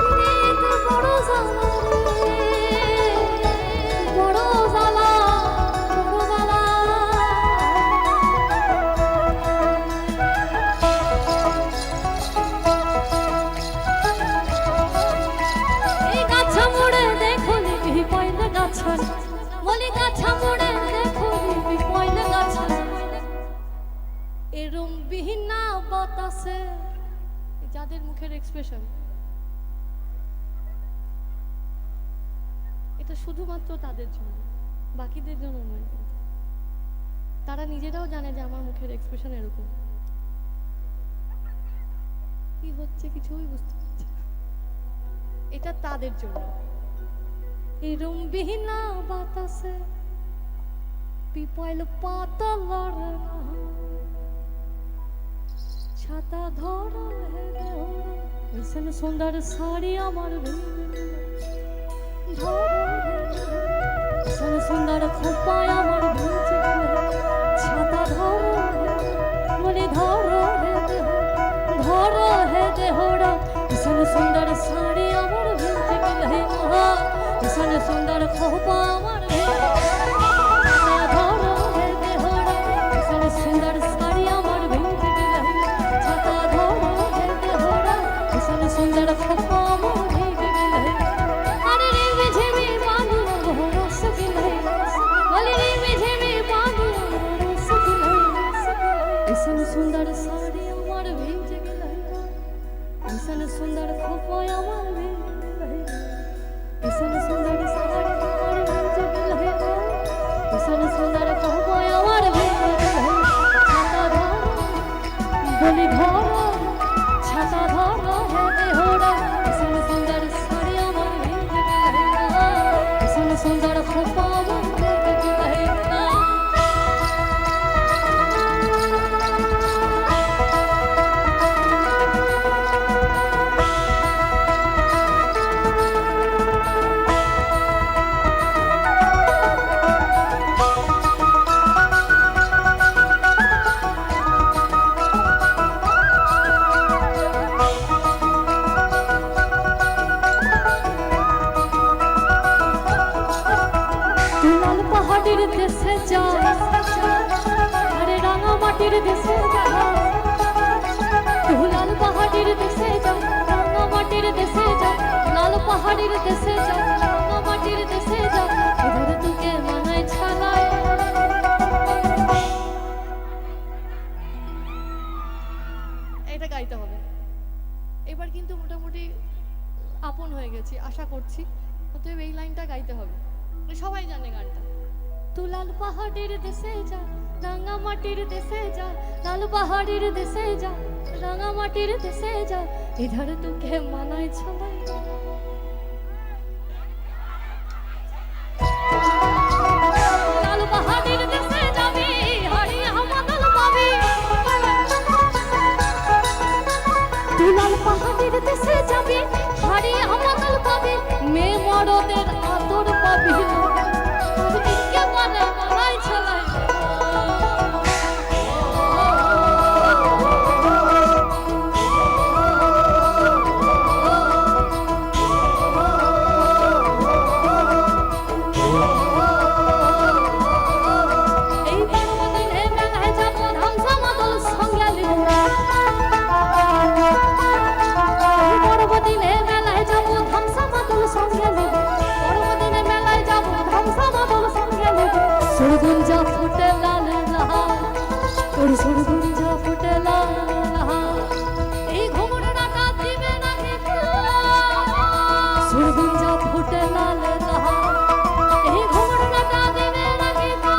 পিরিত বড় জ্বালা রে, বড় জ্বালা বড় জ্বালা। এই গাছা মোড়ে দেখো লিপি পয়লা গাছা, বলি গাছা মোড়ে দেখো লিপি পয়লা গাছা, এরম বিহীনা বাতাসে যাদের মুখের এক্সপ্রেশন, এটা শুধুমাত্র তাদের জন্য, বাকিদের জন্য নয়। কিন্তু তারা নিজেরাও জানে যে আমার মুখের এক্সপ্রেশন এরকম, কি হচ্ছে কিছুই বুঝতে পারছি না। এটা তাদের জন্য। এরম বিহীনা বাতাসে পিপল পাতা লড়ে না, ছাতা ধরা হে দেওরা, ऐसन सुंदर साड़ी আমার ভেঙে ধরো হে দেওরা, ऐसन सुंदर খোপা আমার ভিজে গেলে, ছাতা ধরো হে বলি ধরো হে দেওরা, ধরো হে দেওরা, ऐसन सुंदर साड़ी আমার ভিজে গেলে, ऐसन सुंदर খোপা আমার ভিজে গেলে, ছাতা ধরো হে দেওরা, ऐसन सुंदर साड़ी আমার ভিজে গেলে, ছাতা ধরো হে দেওরা, ऐसन सुंदर খোপা আমার ভিজে গেলে। আরে রে মেঝেমে বাঁধিয়া রস গেলে, বলি রে মেঝেমে বাঁধিয়া রস গেলে, ऐसन सुंदर साड़ी আমার ভিজে গেলে, ऐसन सुंदर খোপা আমার ভিজে গেলে, ऐसन सुंदर साड़ी আমার ভিজে গেলে, ऐसन सुंदर খোপা আমার ভিজে গেলে, ছাতা ধরো বলি ধরো, ছাতা ধরো হে দেহরা, ऐसन सुंदर साड़ी আমার ভিজে গেলে, ऐसन सुंदर খোপা আমার ভিজে গেলে। মাটির দেশে যা, আরে রাঙা মাটির দেশে যা, তুই লাল পাহাড়ির দেশে যা, রাঙা মাটির দেশে যা, লাল পাহাড়ির দেশে যা, রাঙা মাটির দেশে যা, এধারে তোকে মানায় ছালায়। এটা গাইতে হবে। এবার কিন্তু মোটামুটি আপন হয়ে গেছি আশা করছি, অতএব এই লাইনটা গাইতে হবে, সবাই জানে গানটা। তু লাল পাহাড়ের দেশে যা, রাঙা মাটির দেশে যা, লাল পাহাড়ের দেশে যা, রাঙা মাটির দেশে যা, ইধার তোকে মানায় ছালাই। লাল পাহাড়ের দেশে যাবি, হারিয়ে হামাদল পাবি। তু লাল পাহাড়ের দেশে যাবি, হারিয়ে হামাদল পাবি, মেয়ে মরদের আদর পাবি। দিনকে মানে মানায় ছালাই। এই পর্বদিনে মেলায় যাবো, ধামসা মাদল সঙ্গে নিব। এই পর্বদিনে মেলায় যাবো, ধামসা মাদল সঙ্গে নিব। পর্বদিনে মেলায় যাবো, ধামসা মাদল সঙ্গে নিব। সুরগুঞ্জা ফুটে লাল লাল, তোর সুরগুঞ্জা ফুটে লাল লাল। এই ঘুমুরটা দিবে না কিন্তু, সুরগুঞ্জা ফুটে লাল লাল। এই ঘুমুরটা দিবে না কিন্তু,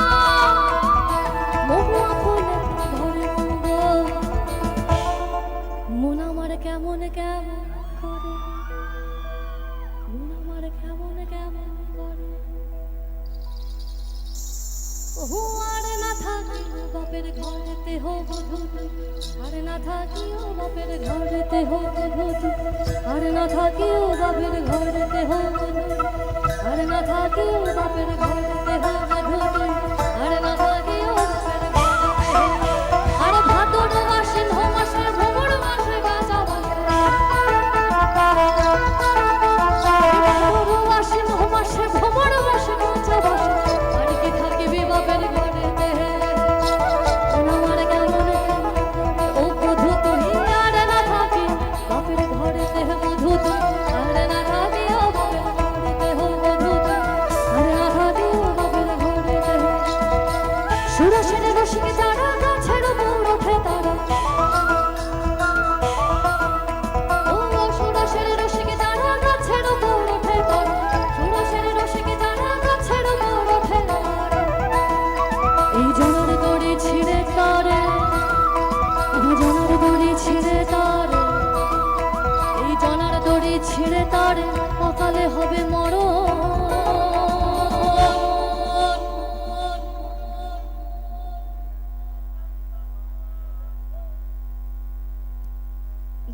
মহুয়া ফুলে ধরে মঙ্গল। মন আমার কেমন কেমন করে, মন আমার কেমন কেমন করে। ওহু আর না থাকি বাপের ঘরেতে হো বধূ, আর না থাকি ও বাপের ঘরেতে হো বধূ, আর না থাকি ও বাপের ঘরেতে হো বধূ, আর না থাকি ও বাপের ঘরেতে হো বধূ, আর না থাকি ও বাপের ঘরেতে হো। আর ভাদর মাসে মাসে ভ্রমণ মাসে গাছা বাজে, ভাদর মাসে মাসে ভ্রমণ মাসে গাছা বাজে। আর কি থাকিবি বাপের ঘরেতে, আমার কেমন ও বধূ তুই, আর না থাকি বাপের ঘরেতে বধূ তুই, আর না থাকি ও বাপের ঘরেতে হো বধূ তুই, আর না থাকি ও বাপের ঘরেতে। সুরসের রসিক যারা গাছের উপর ওঠে তারা, ও সুরসের রসিক যারা গাছের উপর ওঠে তারা, সুরসের রসিক যারা গাছের উপর ওঠে তারা। এই জনের দড়ি ছিঁড়ে তারে, এই জনের দড়ি ছিঁড়ে তারে, এই জনের দড়ি ছিঁড়ে তারে, অকালে হবে মরণ।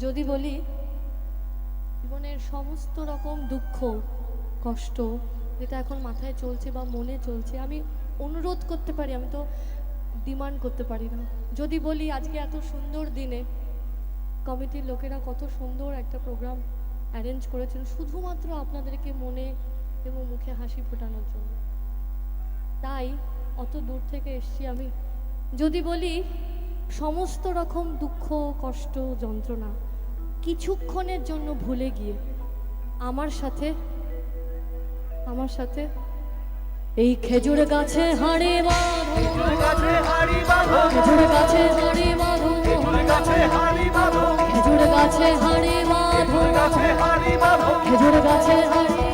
যদি বলি জীবনের সমস্ত রকম দুঃখ কষ্ট যেটা এখন মাথায় চলছে বা মনে চলছে, আমি অনুরোধ করতে পারি, আমি তো ডিমান্ড করতে পারি না। যদি বলি আজকে এত সুন্দর দিনে কমিটির লোকেরা কত সুন্দর একটা প্রোগ্রাম অ্যারেঞ্জ করেছেন শুধুমাত্র আপনাদেরকে মনে এবং মুখে হাসি ফোটানোর জন্য, তাই অত দূর থেকে এসছি আমি। যদি বলি সমস্ত রকম দুঃখ কষ্ট যন্ত্রণা কিছুক্ষণের জন্য ভুলে গিয়ে আমার সাথে এই খেজুর গাছে হাড়ি বাঁধো, খেজুর গাছে হাড়ি বাঁধো, খেজুর গাছে হাড়ি বাঁধো, খেজুর গাছে হাড়ি বাঁধো, খেজুর গাছে হাড়ি বাঁধো, খেজুর গাছে হাড়ি বাঁধো। খেজুর গাছে হাড়ি বাঁধো।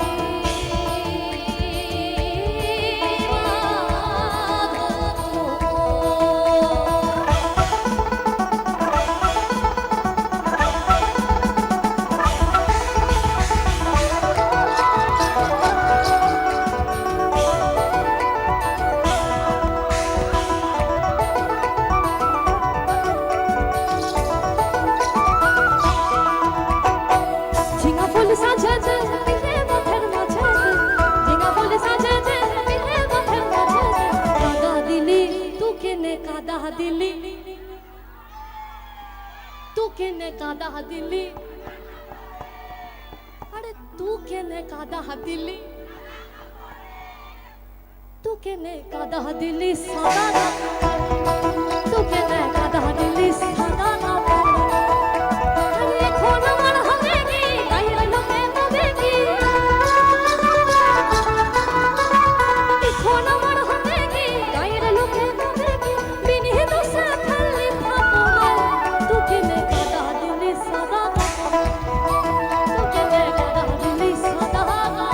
ঝিঙা ফুল সাজেছে পিঠে মাথার মাঝে, ঝিঙা ফুল সাজেছে পিঠে মাথার মাঝে। কাদা দিলি তু কেনে কাদা দিলি, তু কেনে কাদা দিলি, আরে তু কেনে কাদা দিলি, তু কেনে কাদা দিলি সাদা না তু কেনে কাদা দিলি সাদা না আরে এখন আমার হবে কি গায়ের লোকে বলবে কি এখন আমার হবে কি গায়ের লোকে বলবে কি বিনি দোষে ফেললি পাপনা তু কেনে কাদা দিলি সাদা না তু কেনে কাদা দিলি সাদা না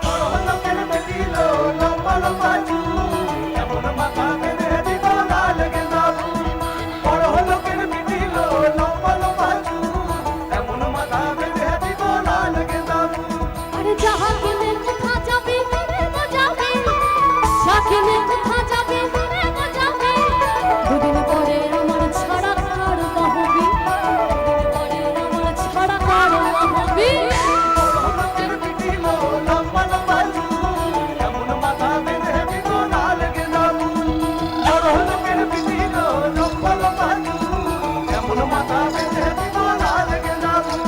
বড় লোকের বেটিলো লম্বা লম্বা চুল এমন মাথা বেঁধে দিব লাল গেঁদা ফুল বড় লোকের বেটিলো লম্বা লম্বা চুল এমন মাথা বেঁধে দিব লাল গেঁদা ফুল আরে যাহা কিনে কোথা যাবি রে মজাবে সাকিনে কোথা যাবি রে মজাবে দুদিন পরে আমার ছাড়া কার বাহবি দুদিন পরে আমার ছাড়া কার বাহবি বড় লোকের বেটিলো লম্বা লম্বা চুল এমন মাথা বেঁধে দিব লাল গেঁদা ফুল বড় লোকের বেটিলো লম্বা লম্বা চুল এমন মাথা বেঁধে দিব লাল গেঁদা ফুল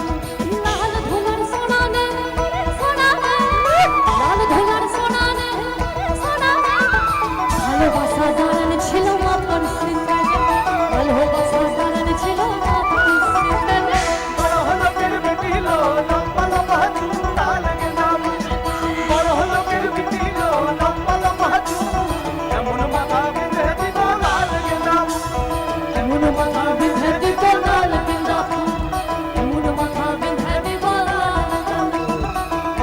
লাল ধুলার সোনানে সোনানে লাল ধুলার সোনানে সোনানে ভালোবাসা দাঁড়ান ছিল মাপন সিনে ভালোবাসা দাঁড়ান ছিল মাপন সিনে বড় লোকের বেটিলো লম্বা লম্বা চুল লাল গেঁদা ফুল বড় লোকের বেটিলো লম্বা লম্বা চুল এমন মাথা বেঁধে দিব লাল গেঁদা ফুল এমন মাথা বিঁধে দিব লাল গেঁদা ফুল এমন মাথা বিঁধে দিব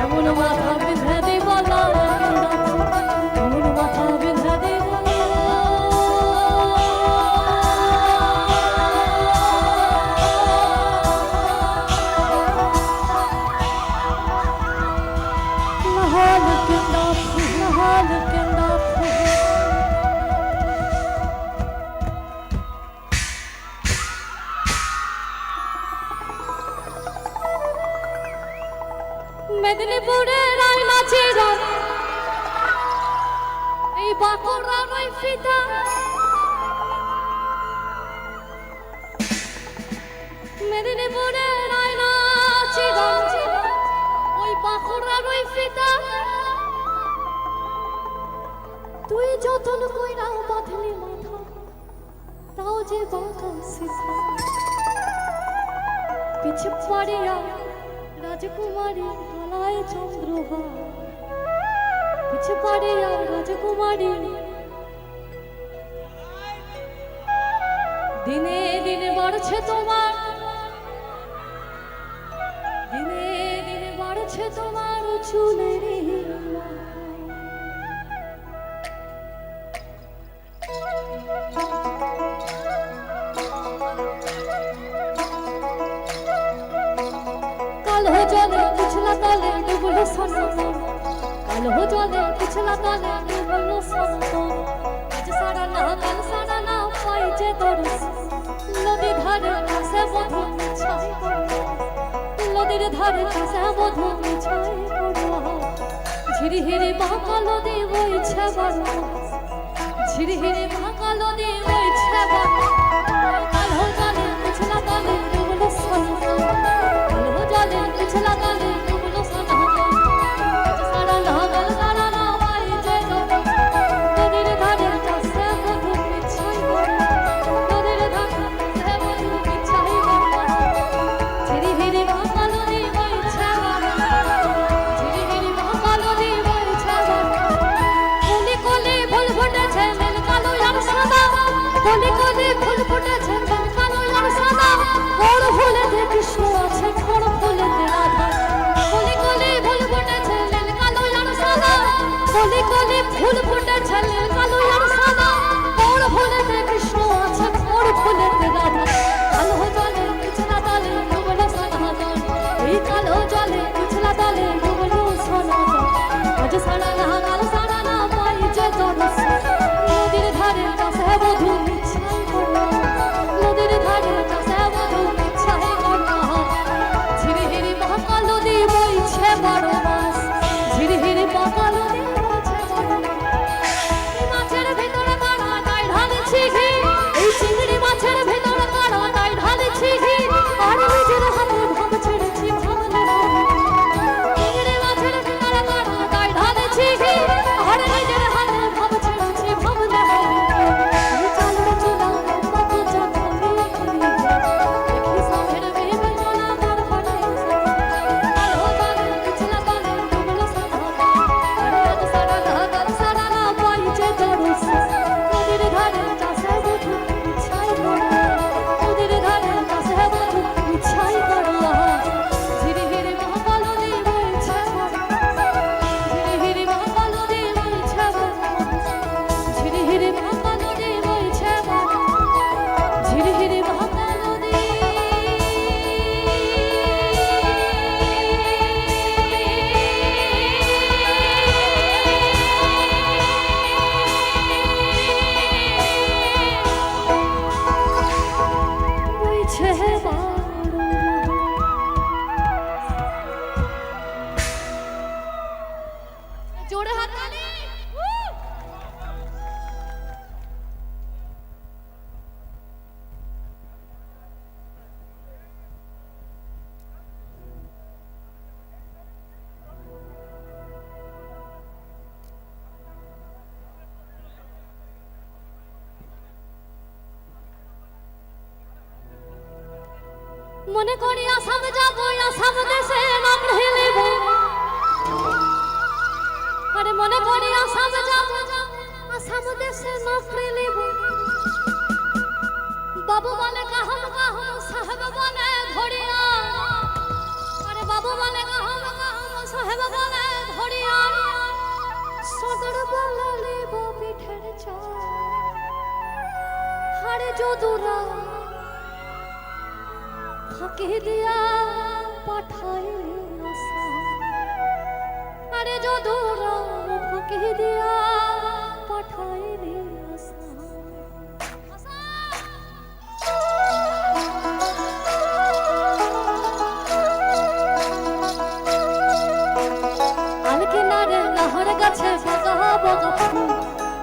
এমন মাথা বিঁধে দিব লাল গেঁদা ফুল এমন মাথা বিঁধে দিব লাল গেঁদা ফুল লাল গেঁদা ফুল মেদিনীপুরের আয়না চিরন এই বাঁকুড়া নই ফিতা মেদিনীপুরের আয়না চিরন ওই বাঁকুড়া নই ফিতা তুই যতন কইরা বাঁধলি মাথা তাও যে বাঁকা সিধা পিছে পাড়িয়া রাজকুমারী গলায় চন্দ্রহার পিছে পাড়িয়া রাজকুমারী দিনে দিনে বাড়ছে তোমার দিনে দিনে বাড়ছে তোমার চুলের কালো জলে পিছলা তলে ডুবলো সনাতন কালো জলে পিছলা তলে ডুবলো সনাতন আজ সারা না কাল সারা না পাই যে দরস নদী ধারে কাছে বধু ছাই নদীর ধারে কাছে বধু ছাই ঝিরি হিরি বাঁকালো দি বইছে বড় ঝিরি হিরি বাঁকালো দি বইছে বড় কালো জলে পিছলা তলে ডুবলো সনাতন কালো জলে পিছলা তলে ডুবলো সনাতন আজ সারা না কাল সারা না পাই যে দরস নদীর ধারে কাছে বধু ছাই নদীর ধারে কাছে বধু ছাই ঝিরি হিরি বাঁকালো দি বইছে বড় ঝিরি হিরি বাঁকালো দি বইছে বড় কলি কলি ফুল ফুটেছে নীল কালো আর সাদা কলি কলি ফুল ফুটেছে নীল কালো আর সাদা কোন ফুলেতে কৃষ্ণ আছে কোন ফুলেতে রাধা কলি কলি ফুল ফুটেছে নীল কালো আর সাদা কলি কলি ফুল ফুটেছে নীল কালো আর সাদা কোন ফুলেতে কৃষ্ণ আছে কোন ফুলেতে রাধা কালো জলে পিছলা তলে ডুবলো সনাতন এই কালো জলে পিছলা তলে ডুবলো সনাতন আজ সারা না কাল সারা না পাই যে দরস নদীর ধারে কাছে বধু ছাই করো নদীর ধারে কাছে বধু ছাই করো ঝিরি হিরি বাঁকালো দি বইছে বড় মাছ ঝিরি হিরি বাঁকালো দি বইছে বড় মাছ জোরে হাততালি। মনে করি আসাম যাব, আসাম দেশে নাম ঢেলিব। আরে মনে করি আসাম যাব, আসাম দেশে নকরি লিব। বাবু বলে কাহম কাহম, সাহেব বলে ধরিয়া। আরে বাবু বলে কাহম কাহম, সাহেব বলে ধরিয়া। সদর বলে লিব পিঠের চাল। হারে যদুরা ফাঁকি দিয়া পাঠাইলি আসাম। আরে যদুরা ফাঁকি দিয়া পাঠাইলি আসাম। আলকে নারে নাহর গাছে বগা বগা ফুল।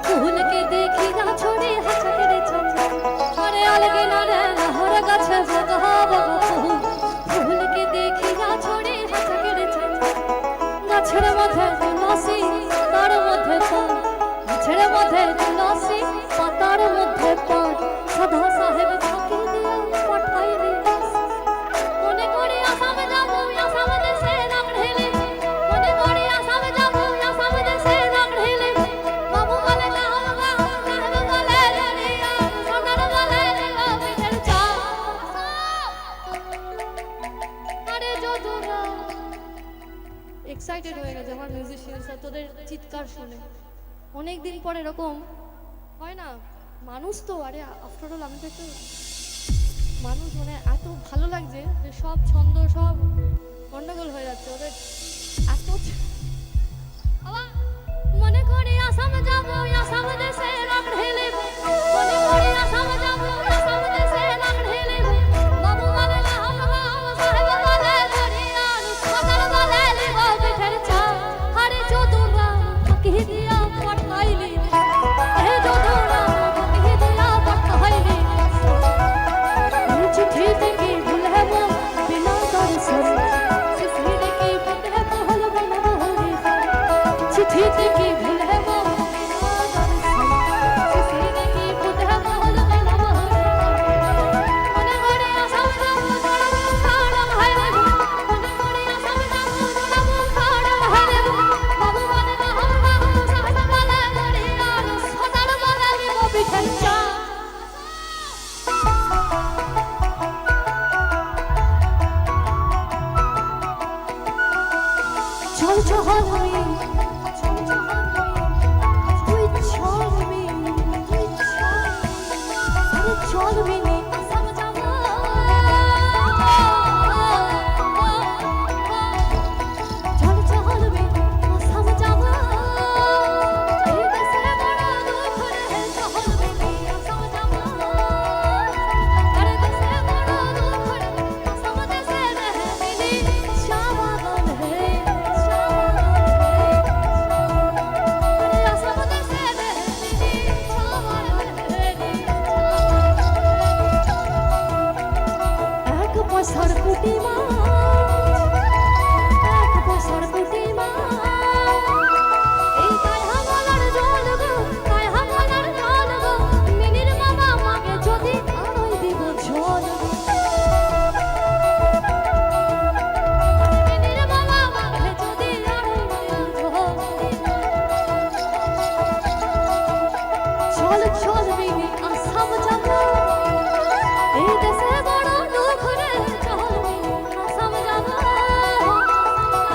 ফুলকে দেখি না ছড়ে হাঁচড়ে চলে। আরে আলকে নারে নাহর গাছে বগা বগা ফুল। ফুলকে দেখি না ছড়ে হাঁচড়ে চলে। গাছের মধ্যে তুলসী, তার মধ্যে পান। গাছের মধ্যে তুলসী, পাতার মধ্যে পান। সদা সাহেব ফাঁকি দিয়া পাঠাইলি আসাম। মনে করি আসাম যাব, আসাম দেশে নাম ঢেলিব। মনে করি আসাম যাব, আসাম দেশে নাম ঢেলিব। বাবু বলে কাহম কাহম, সাহেব বলে ধরিয়া। সদর বলে লিব পিঠের চাল। আরে যদুরা এক্সাইটেড হয়ে গেছে আমার মিউজিশিয়ানসরা তোদের চিৎকার শুনে। অনেক দিন পর এরকম হয় না, মানুষ তো, আরে আফটার অল আমি তো একটু মানুষ, মানে এত ভালো লাগছে যে সব ছন্দ সব গন্ডগোল হয়ে যাচ্ছে ওদের এত। আবার মনে করি আসাম যাব, আসাম দেশে নাম ঢেলিব। মনে করি আসাম যাব, আসাম দেশে নাম ঢেলিব। বাবু বলে কাহম কাহম, সাহেব বলে ধরিয়া। সদর বলে লিব পিঠের চাল। আরে যদুরা ফাঁকি দিয়া পাঠাইলি। হে যদুরা ফাঁকি দিয়া পাঠাইলি। চিঠি থেকে ভুলব বিনা দর্শন। চিঠি থেকে ভুলব বিনা দর্শন। চিঠি থেকে ভুলব বিনা দর্শন। চিঠি থেকে ভুলব বিনা দর্শন। মনে করি আসাম যাব, জড়াবো খাড়ম হাইলেব। মনে করি আসাম যাব, জড়াবো খাড়ম হাইলেব। বাবু বলে কাহম কাহম, সাহেব বলে ধরিয়া। সদর বলে লিব পিঠের চাল। চল চহলমি, চল চহলমি, তুই চলমি, তুই চল। আরে চলমি নি আসাম যাব। চল চহলমি আসাম যাব। এই দেশে বড় দুঃখ রে, চহলমি নি আসাম যাব। আরে দেশে বড় দুঃখ রে, আসাম দেশে রহমিনি। চা বাগান হে, চা বাগান হে। আরে আসাম দেশে রহমিনি, চা বাগান হে, এক বছর কুটি মাছ, এক বছর কুটি মাছ। এই কায়হা গলার জল গো, কায়হা গলার জল গো। মিনির মামা মাগে যদি আরই দিব ঝোল গো। মিনির মামা মাগে যদি আরই দিব ঝোল। চল চল মিনি আসাম যাব। এই দেশে বড় দুঃখ রে, চল মিনি আসাম যাব।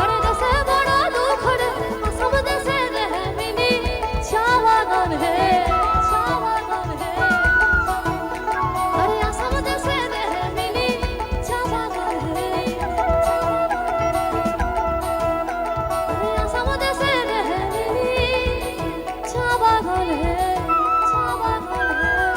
আরে দেশে বড় দুঃখ রে, আসাম দেশে রহমিনি। চা বাগান হে, চা বাগান হে। আরে আসাম দেশে রহমিনি, চা বাগান হে। আরে আসাম দেশে রহমিনি, চা বাগান হে, চা বাগান হে।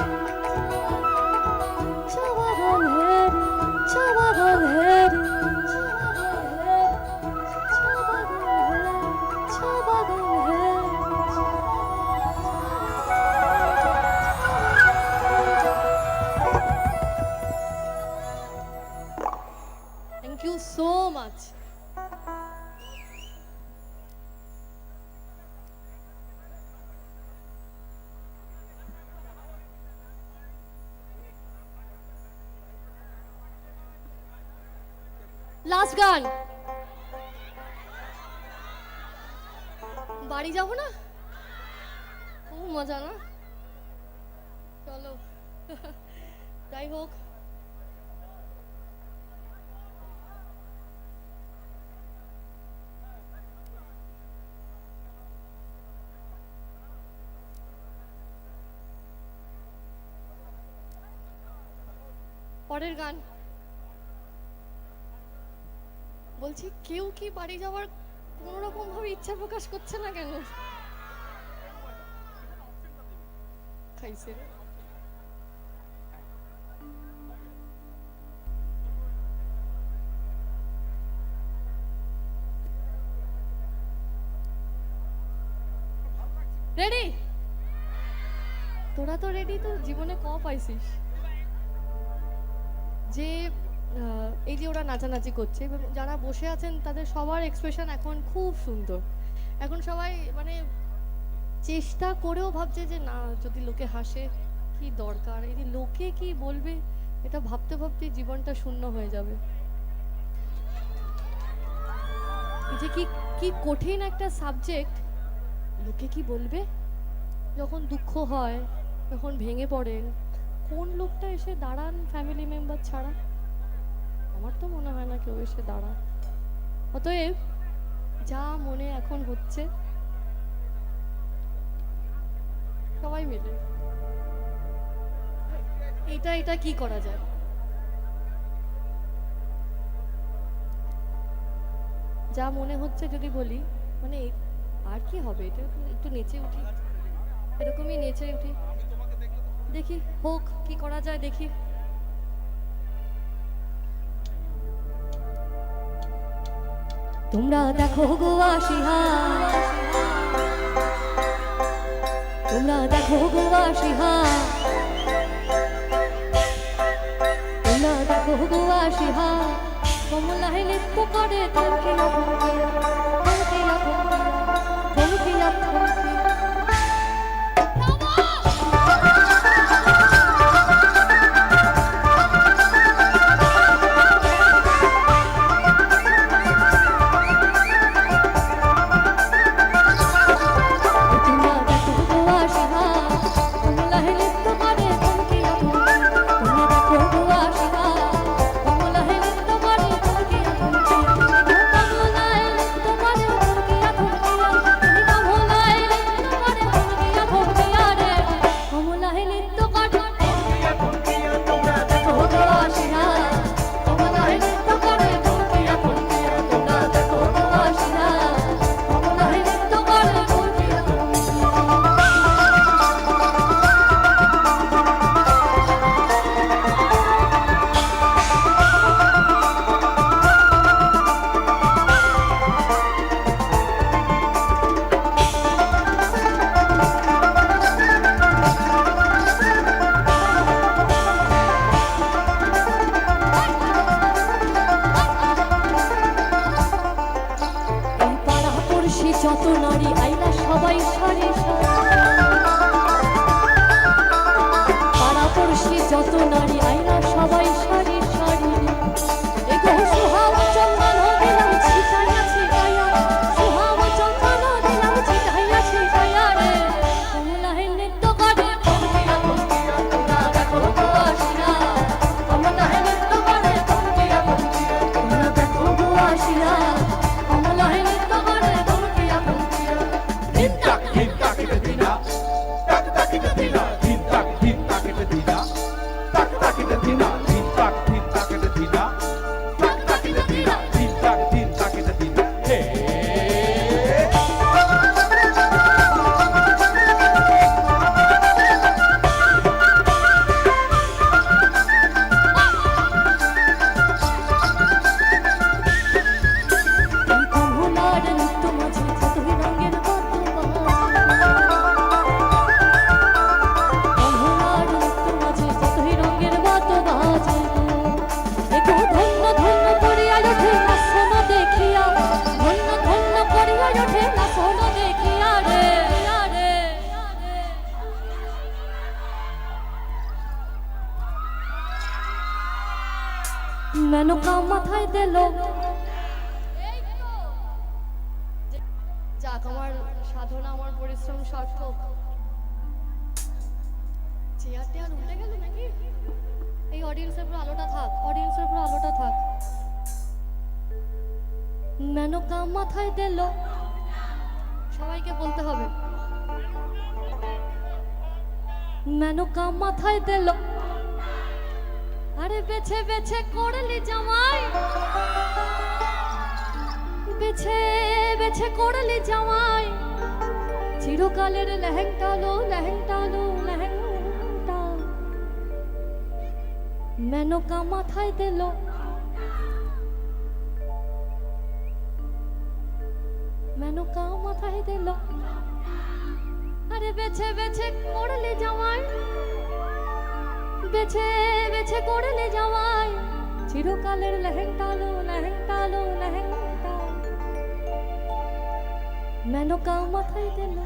লাস্ট গান। বাড়ি যাব না? খুব মজা না? চলো। যাই হোক, পরের গান। বলছি কেউ কি বাড়ি যাওয়ার কোন রকম ভাবে ইচ্ছা প্রকাশ করছে না কেন? খাইছে রে। রেডি? তোরা তো রেডি? তো জীবনে ক পাইছিস যে এই যে ওরা নাচানাচি করছে এবং যারা বসে আছেন তাদের সবার এক্সপ্রেশন এখন খুব সুন্দর। এখন সবাই মানে চেষ্টা করেও ভাবছে যে না, যদি লোকে হাসে কি দরকার, এই যে লোকে কি বলবে এটা ভাবতে ভাবতে জীবনটা শূন্য হয়ে যাবে। এই যে কি কি কঠিন একটা সাবজেক্ট, লোকে কি বলবে। যখন দুঃখ হয়, যখন ভেঙে পড়েন, কোন লোকটা এসে দাঁড়ান ফ্যামিলি মেম্বার ছাড়া? আমার তো মনে হয় না কেউ এসে দাঁড়ান। অতএব যা মনে এখন হচ্ছে সবাই মিলে এটা কি করা যায়? যা মনে হচ্ছে যদি বলি, মানে আর কি হবে, এটা একটু নেচে উঠি, এরকমই নেচে উঠি, দেখি হোক কি করা যায় দেখি। তোমরা দেখো গো আসিহা, তোমরা দেখো গো আসিহা, তোমরা দেখো গো আসিহা, কমলাহে নৃত্য করে থমকিয়া থমকিয়া থমকিয়া থমকিয়া থমকিয়া। মেনকা মাথায় দিল। যাক, আমার সাধনা, আমার পরিশ্রম সার্থক। চেয়ার টেয়ার উল্টে গেল নাকি? এই অডিয়েন্সের পুরো আলোটা থাক, অডিয়েন্সের পুরো আলোটা থাক। মেনকা মাথায় দিল, সবাইকে বলতে হবে। মেনকা মাথায় দিল, আরে বেছে বেছে করলি জামাই, বেছে বেছে করলি জামাই, চিরকালের লেহেংটা লো, লেহেংটা লো, লেহেংটা। মেনকা মাথায় দিল, মেনকা মাথায় দিল, আরে বেছে বেছে করলি জামাই, বেছে বেছে করলি জামাই, চিরকালের লেহেংটা লো, লেহেংটা লো, লেহেংটা। মেনকা মাথায় দিল,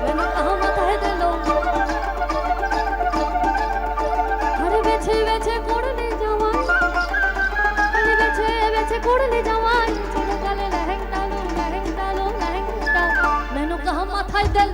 মেনকা মাথায় দিল, আরে বেছে বেছে করলি জামাই, আরে বেছে বেছে করলি জামাই, চিরকালের লেহেংটা লো, লেহেংটা লো, লেহেংটা। মেনকা মাথায় দিল,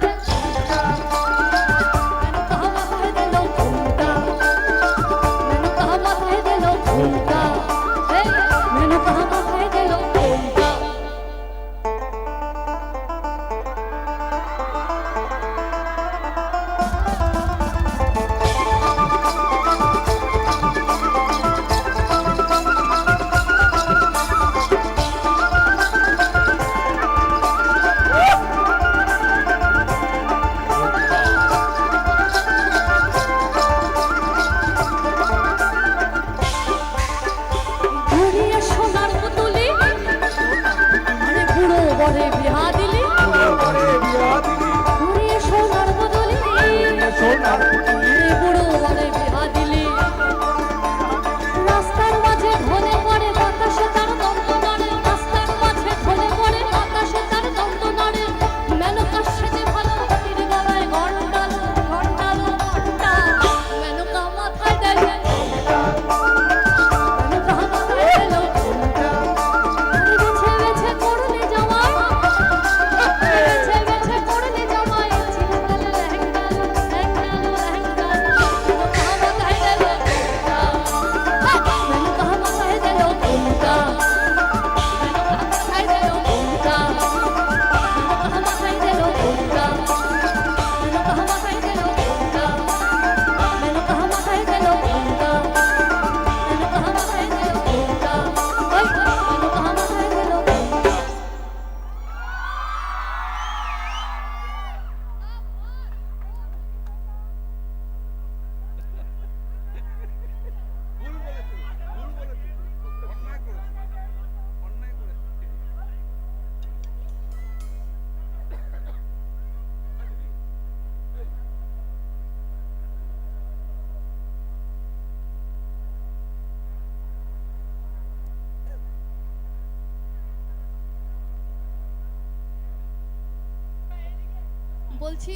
বলছি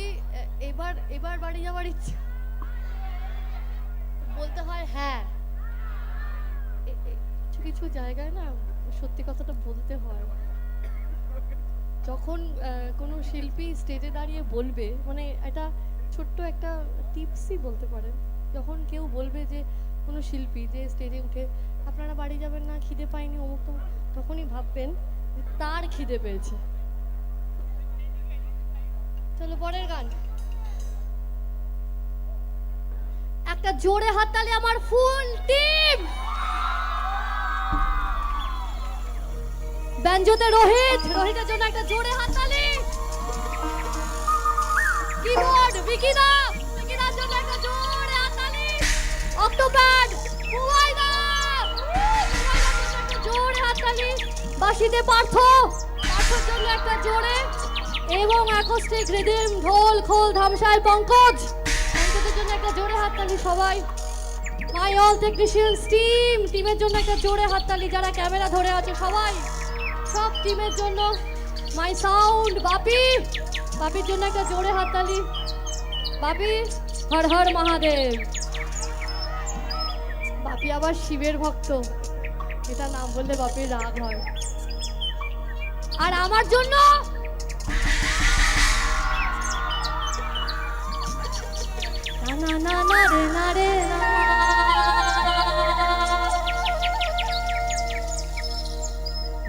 এবার এবার বাড়ি যাওয়ার ইচ্ছা, বলতে হয় হ্যাঁ। কিছু কিছু জায়গায় না সত্যি কথাটা বলতে হয়। যখন কোনো শিল্পী স্টেজে দাঁড়িয়ে বলবে, মানে এটা ছোট্ট একটা টিপসই বলতে পারেন, যখন কেউ বলবে যে কোনো শিল্পী যে স্টেজে উঠে আপনারা বাড়ি যাবেন না, খিদে পায়নি অমুক তমুক, তখনই ভাববেন যে তার খিদে পেয়েছে। চলো পরের গান। একটা জোরে হাততালি আমার ফুল টিম। ব্যঞ্জোতে রোহিত, রোহিতের জন্য একটা জোরে হাততালি। কিবোর্ড বিকিনা, বিকিনার জন্য একটা জোরে হাততালি। অক্টোপ্যাড মুয়াইদা, মুয়াইদার জন্য একটা জোরে হাততালি। বাঁশিতে পার্থ, পার্থর জন্য একটা জোরে, এবং অ্যাকোস্টিক রিদম ঢোল খোল ধামসায় পঙ্কজ, পঙ্কজের জন্য একটা জোরে হাততালি সবাই। মাই অল টেকনিশিয়ানস টিম, টিমের জন্য একটা জোরে হাততালি, যারা ক্যামেরা ধরে আছে সবাই, সব টিমের জন্য। মাই সাউন্ড বাপি, বাপির জন্য একটা জোরে হাততালি। বাপি হর হর মহাদেব। বাপি আবার শিবের ভক্ত, এটা নাম বললে বাপির রাগ হয়। আর আমার জন্য না না না রে না রে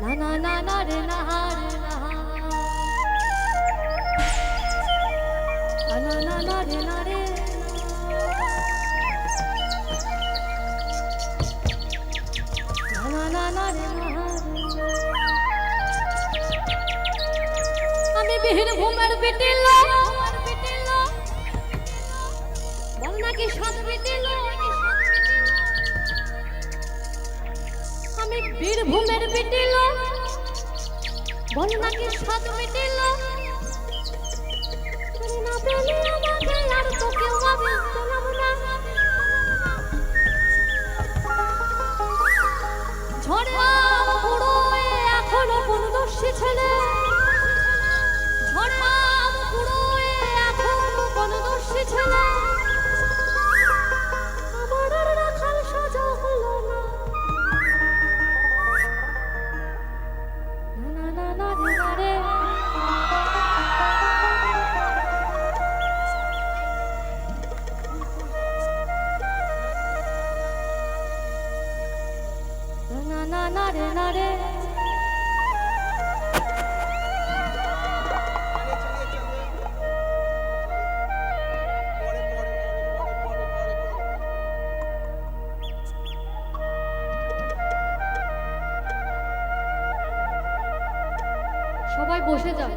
না, না না না রে না রে না, না না রে না রে, আমি বীরভূমের বিটিল, বল নাকি সাত বিটিল, আমি বীরভূমের বিটিল, বল নাকি সাত বিটিল, না পেলে আমাকে আর তো কেউ আমি পেলাম না, ঝড়ে আম কুড়োয় এখনো বনদস্যি ছেলে, ঝড়ে আম কুড়োয় এখনো বনদস্যি ছেলে, আমার আর রাখাল সাজা হলো না, না না না রে না রে, না না না রে না রে, সবাই বসে যান,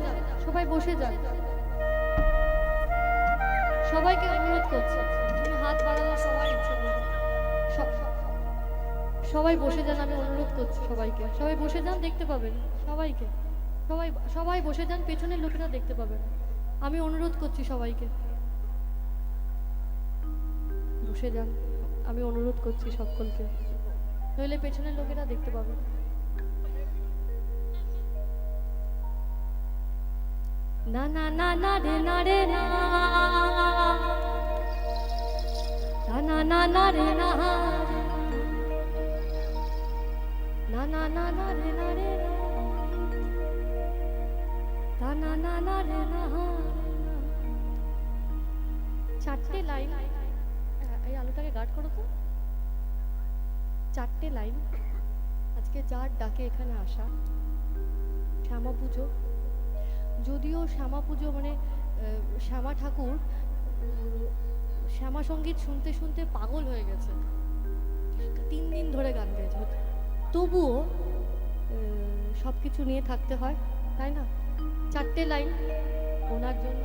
সবাই বসে যান, সবাইকে অনুরোধ করছি, তুমি হাত বাড়ালে সবাই ইচ্ছে করবে। সবাই বসে যান, আমি অনুরোধ করছি সবাইকে, সবাই বসে যান, দেখতে পাবেন সবাইকে, সবাই সবাই বসে যান, পেছনের লোকেরা দেখতে পাবেন, আমি অনুরোধ করছি সবাইকে বসে যান, আমি অনুরোধ করছি সকলকে, নইলে পেছনের লোকেরা দেখতে পাবেন। না না না না রে না রে না, না না না রে না, না না না না রে না রে না, না না না রে না। চারটে লাইন, এই আলোটাকে গার্ড করো তো, চারটে লাইন আজকে যার ডাকে এখানে আসা, শ্যামা পুজো, যদিও শ্যামা পুজো মানে শ্যামা ঠাকুর শ্যামা সঙ্গীত শুনতে শুনতে পাগল হয়ে গেছে, 3 দিন ধরে গান গেয়েছে, তবুও সব কিছু নিয়ে থাকতে হয়, তাই না? চারটে লাইন ওনার জন্য।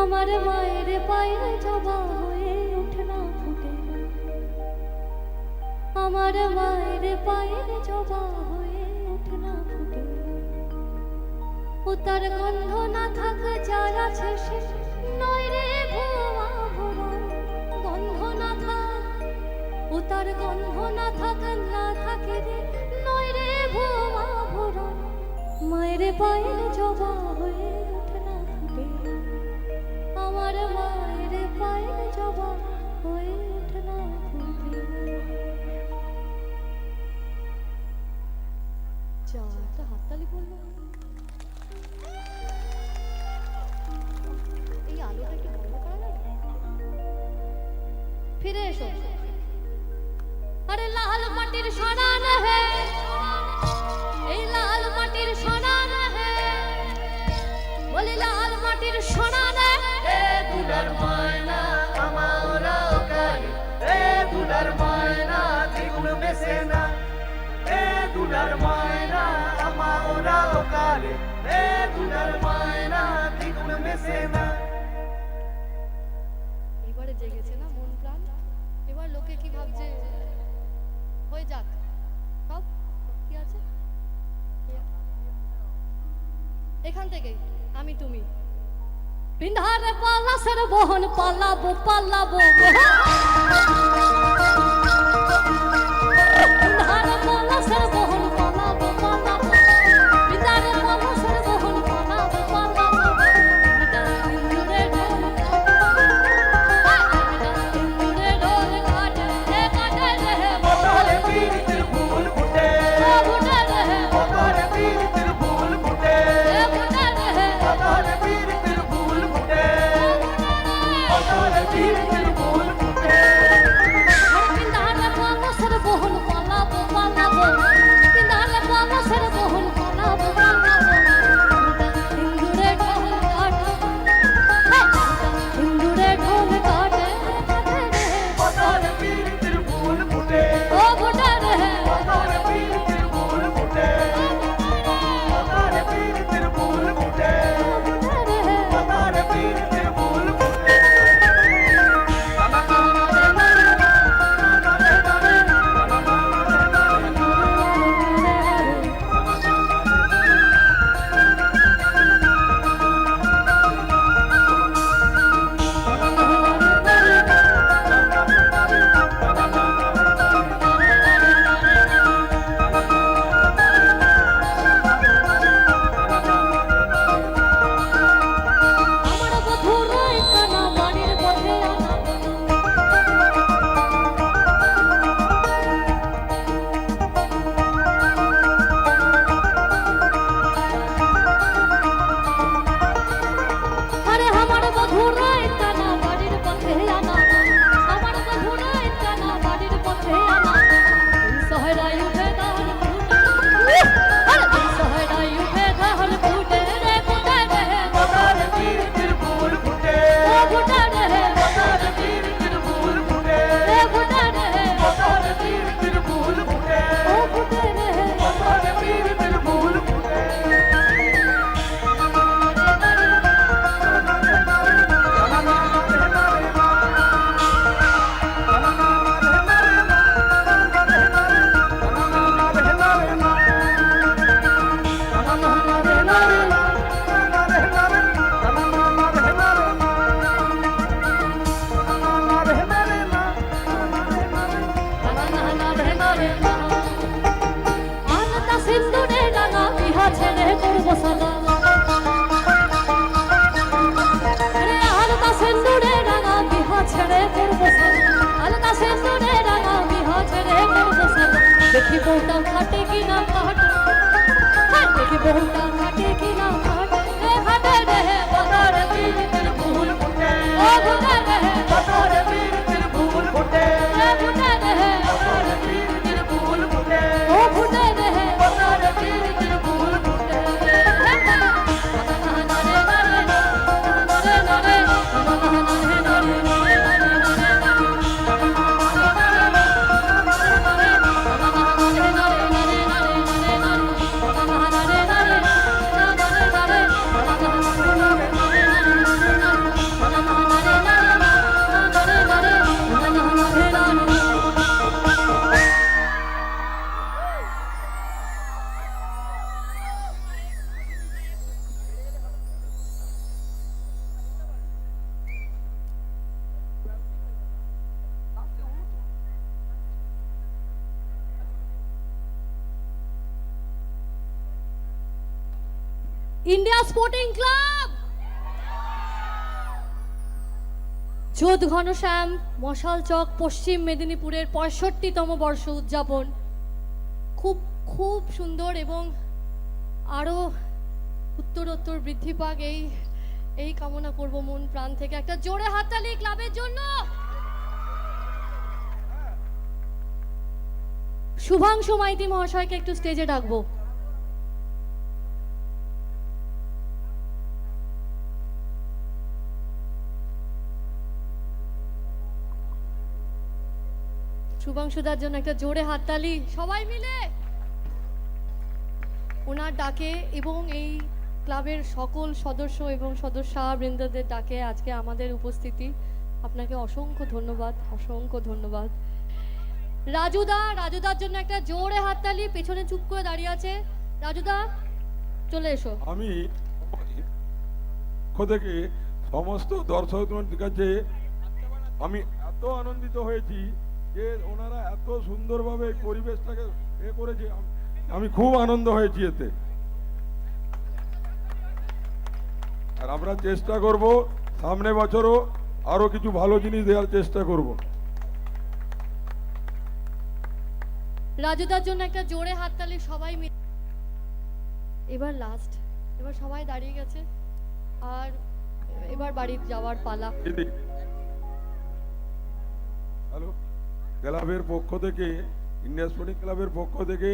আমার মায়ের পায়ের জবা হয়ে ওঠে না ফুটে, আমার মায়ের পায়ের জবা হয়ে ওঠে না ফুটে, ও তার গন্ধ না থাকে যার আছে সে নয় রে ভুয়া ভরা, গন্ধ না থাক, ও তার গন্ধ না থাকে না থাকে রে নয় রে ভুয়া ভরা, মায়ের পায়ের জবা হয়ে ওঠে না ফুটে, আমার মায়ের পায়ের জবা হয়ে ওঠে না ফুটে। যা একটা হাততালি পড়লো, এই আলোটা একটু বন্ধ করা যাবে? ফিরে এসো। আরে লাল মাটির সোনান হে, এই লাল মাটির সোনান হে, বলি লাল মাটির সোনান হে, দুলার ময়না আমারা কারে, এ দুলার ময়না দ্বিগুণ বেসে না, এ দুলার ময়না আমারা কারে, এ দুলার ময়না দ্বিগুণ বেসে না। এবারে জেগেছে না মন প্রাণ, এবার লোকে কি ভাবছে, হয়ে যাক সব কি আছে, এখান থেকে আমি তুমি বিন্ধারে পালাসের বহন পালাবো পালাবো, বিন্ধারে পালাসের বহন পালাবো পালাবো, বিন্ধারে পালাসের বহন পালাবো পালাবো, ইন্দুরে ঢোল কাটে, ইন্দুরে ঢোল কাটে, করবো সাদা আরে আলতা সেন্দুরে রাঙা বিহা ছেড়ে করবো সাদা আলতা সেন্দুরে রাঙা বিহা ছেড়ে করবো সাদা দেখি বউটা খাটে কিনা খাটে দেখি বউটা খাটে কিনা খাটে খাটে রে বদর বীর ফুল ফুটে ও ফুটে রে বদর বীর ফুল ফুটে ফুটে রে বদর বীর ফুল ফুটে ও ফুটে রে বদর বীর ফুল ফুটে ইন্ডিয়া স্পোর্টিং ক্লাব যোধ ঘনশ্যাম মশাল চক পশ্চিম মেদিনীপুরের 65তম বর্ষ উদযাপন খুব খুব সুন্দর এবং আরো উত্তরোত্তর বৃদ্ধি পাক এই কামনা করব মন প্রাণ থেকে একটা জোরে হাততালি ক্লাবের জন্য শুভাংশু মাইতি মহাশয়কে একটু স্টেজে ডাকবো শুভাংশুদার জন্য একটা জোরে হাততালি সবাই মিলে ওনার ডাকে এবং এই ক্লাবের সকল সদস্য এবং সদস্যবৃন্দদের ডাকে আজকে আমাদের উপস্থিতি আপনাকে অসংখ্য ধন্যবাদ অসংখ্য ধন্যবাদ রাজুদার জন্য একটা জোরে হাততালি পেছনে চুপ করে দাঁড়িয়ে আছে রাজুদা চলে এসো আমি পক্ষ থেকে সমস্ত দর্শকদের কাছে আমি এত আনন্দিত হয়েছি যে ওনারা এত সুন্দরভাবে এই পরিবেশটাকে করেছে আমি খুব আনন্দ হয়েছি এতে আর আমরা চেষ্টা করব সামনে বছরও আরো কিছু ভালো জিনিস দেওয়ার চেষ্টা করব রাজুদার জন্য একটা জোরে হাততালি সবাই মিলে এবার লাস্ট এবার সবাই দাঁড়িয়ে গেছে আর এবার বাড়ি যাওয়ার পালা হ্যালো ক্লাবের পক্ষ থেকে ইন্ডিয়া স্পোর্টিং ক্লাবের পক্ষ থেকে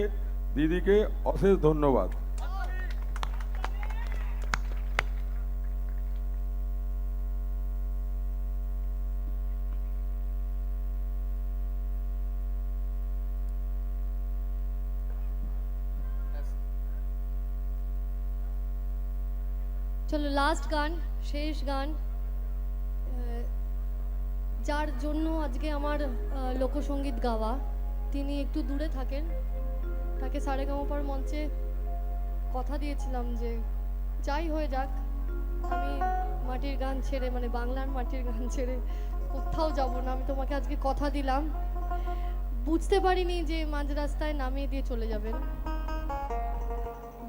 দিদিকে অশেষ ধন্যবাদ চলো লাস্ট গান শেষ গান যার জন্য আজকে আমার লোকসঙ্গীত গাওয়া তিনি একটু দূরে থাকেন তাকে সারেগামাপার মঞ্চে কথা দিয়েছিলাম যে যাই হয়ে যাক আমি মাটির গান ছেড়ে মানে বাংলার মাটির গান ছেড়ে কোথাও যাব না আমি তোমাকে আজকে কথা দিলাম বুঝতে পারিনি যে মাঝ রাস্তায় নামিয়ে দিয়ে চলে যাবেন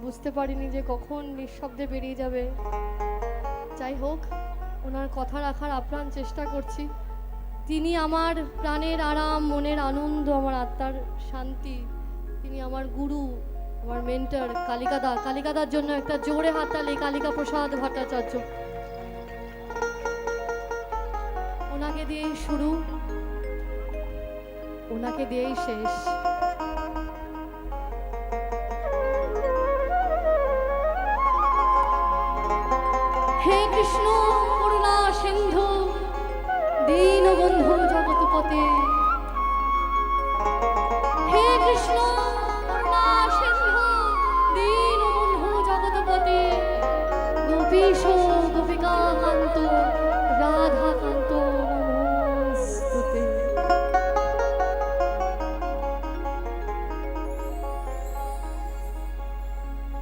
বুঝতে পারিনি যে কখন নিঃশব্দে বেরিয়ে যাবে যাই হোক ওনার কথা রাখার আপ্রাণ চেষ্টা করছি তিনি আমার প্রাণের আরাম মনের আনন্দ আমার আত্মার শান্তি তিনি আমার গুরু আমার মেন্টর কালিকাদার জন্য একটা জোরে হাততালি কালিকা প্রসাদ ভট্টাচার্য ওনাকে দিয়েই শুরু ওনাকে দিয়েই শেষ হে কৃষ্ণ করুণা সিন্ধু দীনবন্ধু জগৎপতে হে কৃষ্ণ করুণা সিন্ধু দীনবন্ধু জগৎপতে গোপীশ গোপিকা কান্ত রাধা কান্ত নমস্তুতে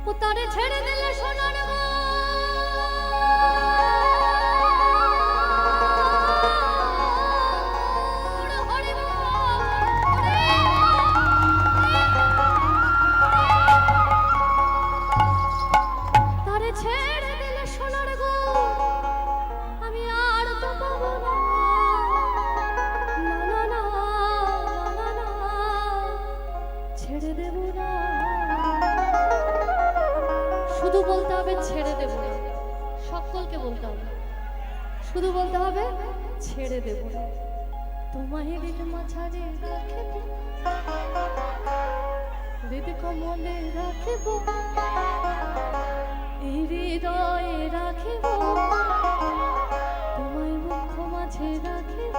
ও তারে ছেড়ে দিলে সোনার শুধু বলতে হবে ছেড়ে দেব না, সকলকে বলতে হবে, শুধু বলতে হবে ছেড়ে দেব না। তোমায় হৃদ মাঝারে রাখিব, হৃদ কমলে রাখিব, এই হৃদয়ে রাখিব, তোমায় মুখ মাঝে রাখিব।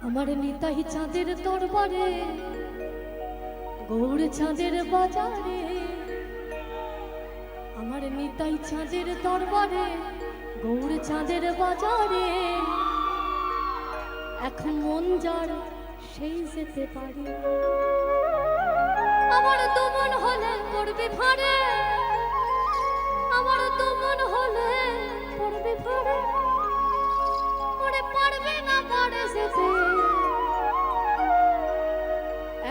আমার নিতাই চাঁদের দরবারে, গৌর চাঁদের বাজারে, আমার নিতাই চাঁদের দরবারে, গৌর চাঁদের বাজারে, এখন মন যার সেই যেতে পারে। আমার তো মন হলে পড়বে ভারে, আমার তো মন হলে পড়বে ভারে, ওরে পারবে না পারে যেতে,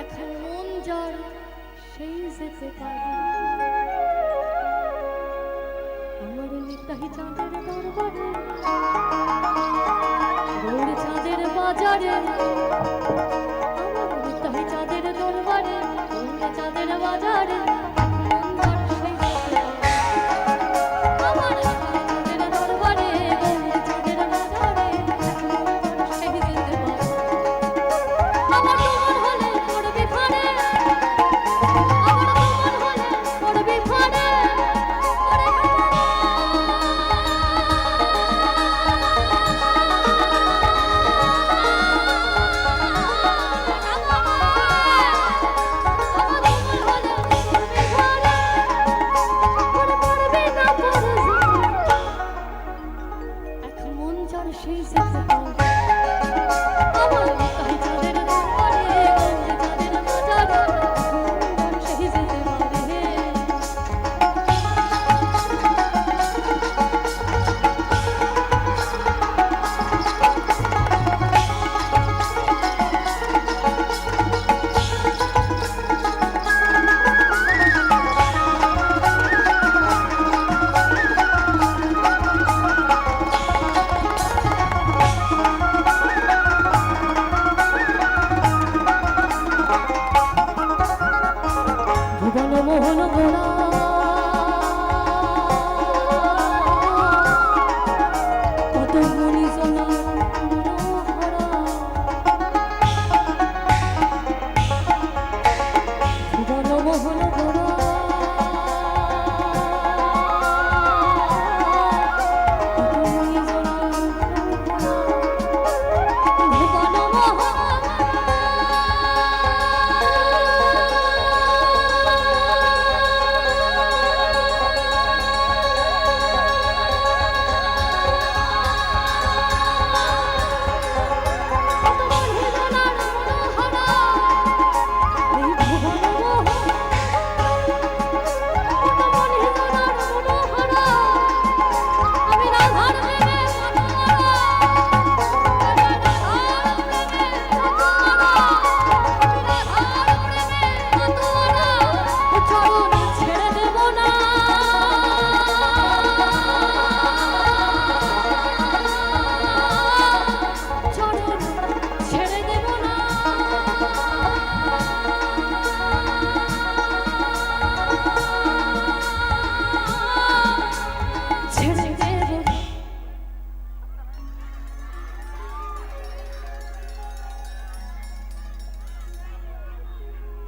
এখন মন যার সেই যেতে পারে। আমার নিতাই চাঁদের দরবারে, গৌর চাঁদের বাজারে, আমার নিতাই চাঁদের দরবারে, গৌর চাঁদের বাজারে,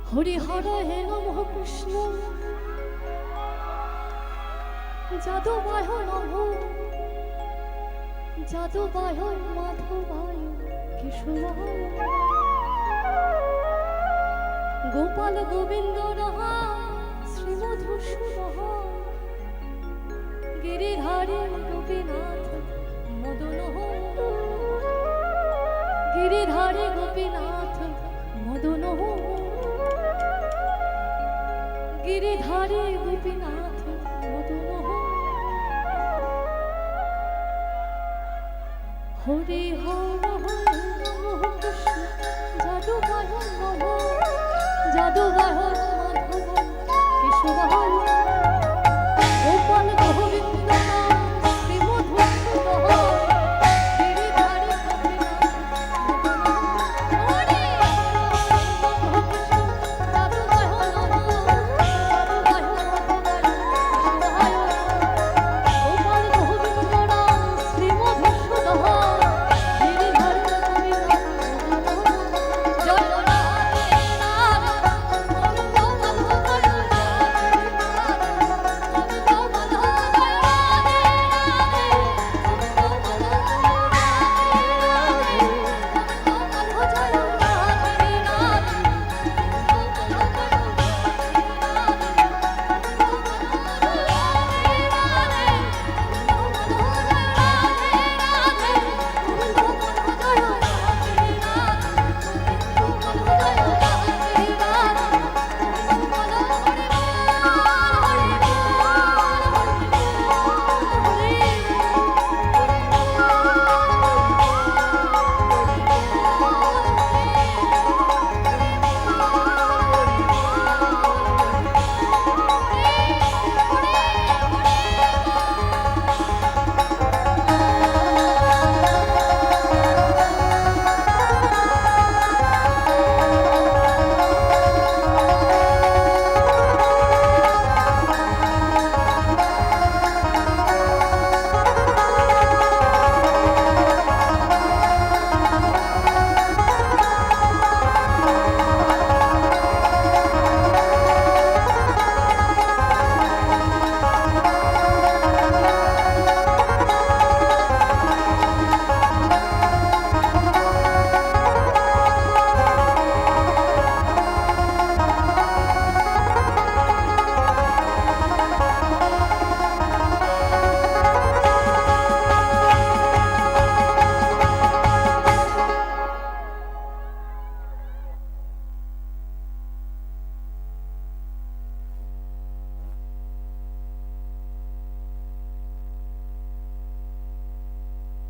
হরিহর হে নমঃ কৃষ্ণ যাদবায় নমঃ যাদবায় মাধবায় কেশবায় গোপাল গোবিন্দ রাহা শ্রীমধুসূদন গিরিধারী গোপীনাথ মদন গিরিধারী গোপীনাথ মদন গিরিধারী গোপীনাথ মদন হরি হর হরে নমঃ কৃষ্ণ যাদবায় নমঃ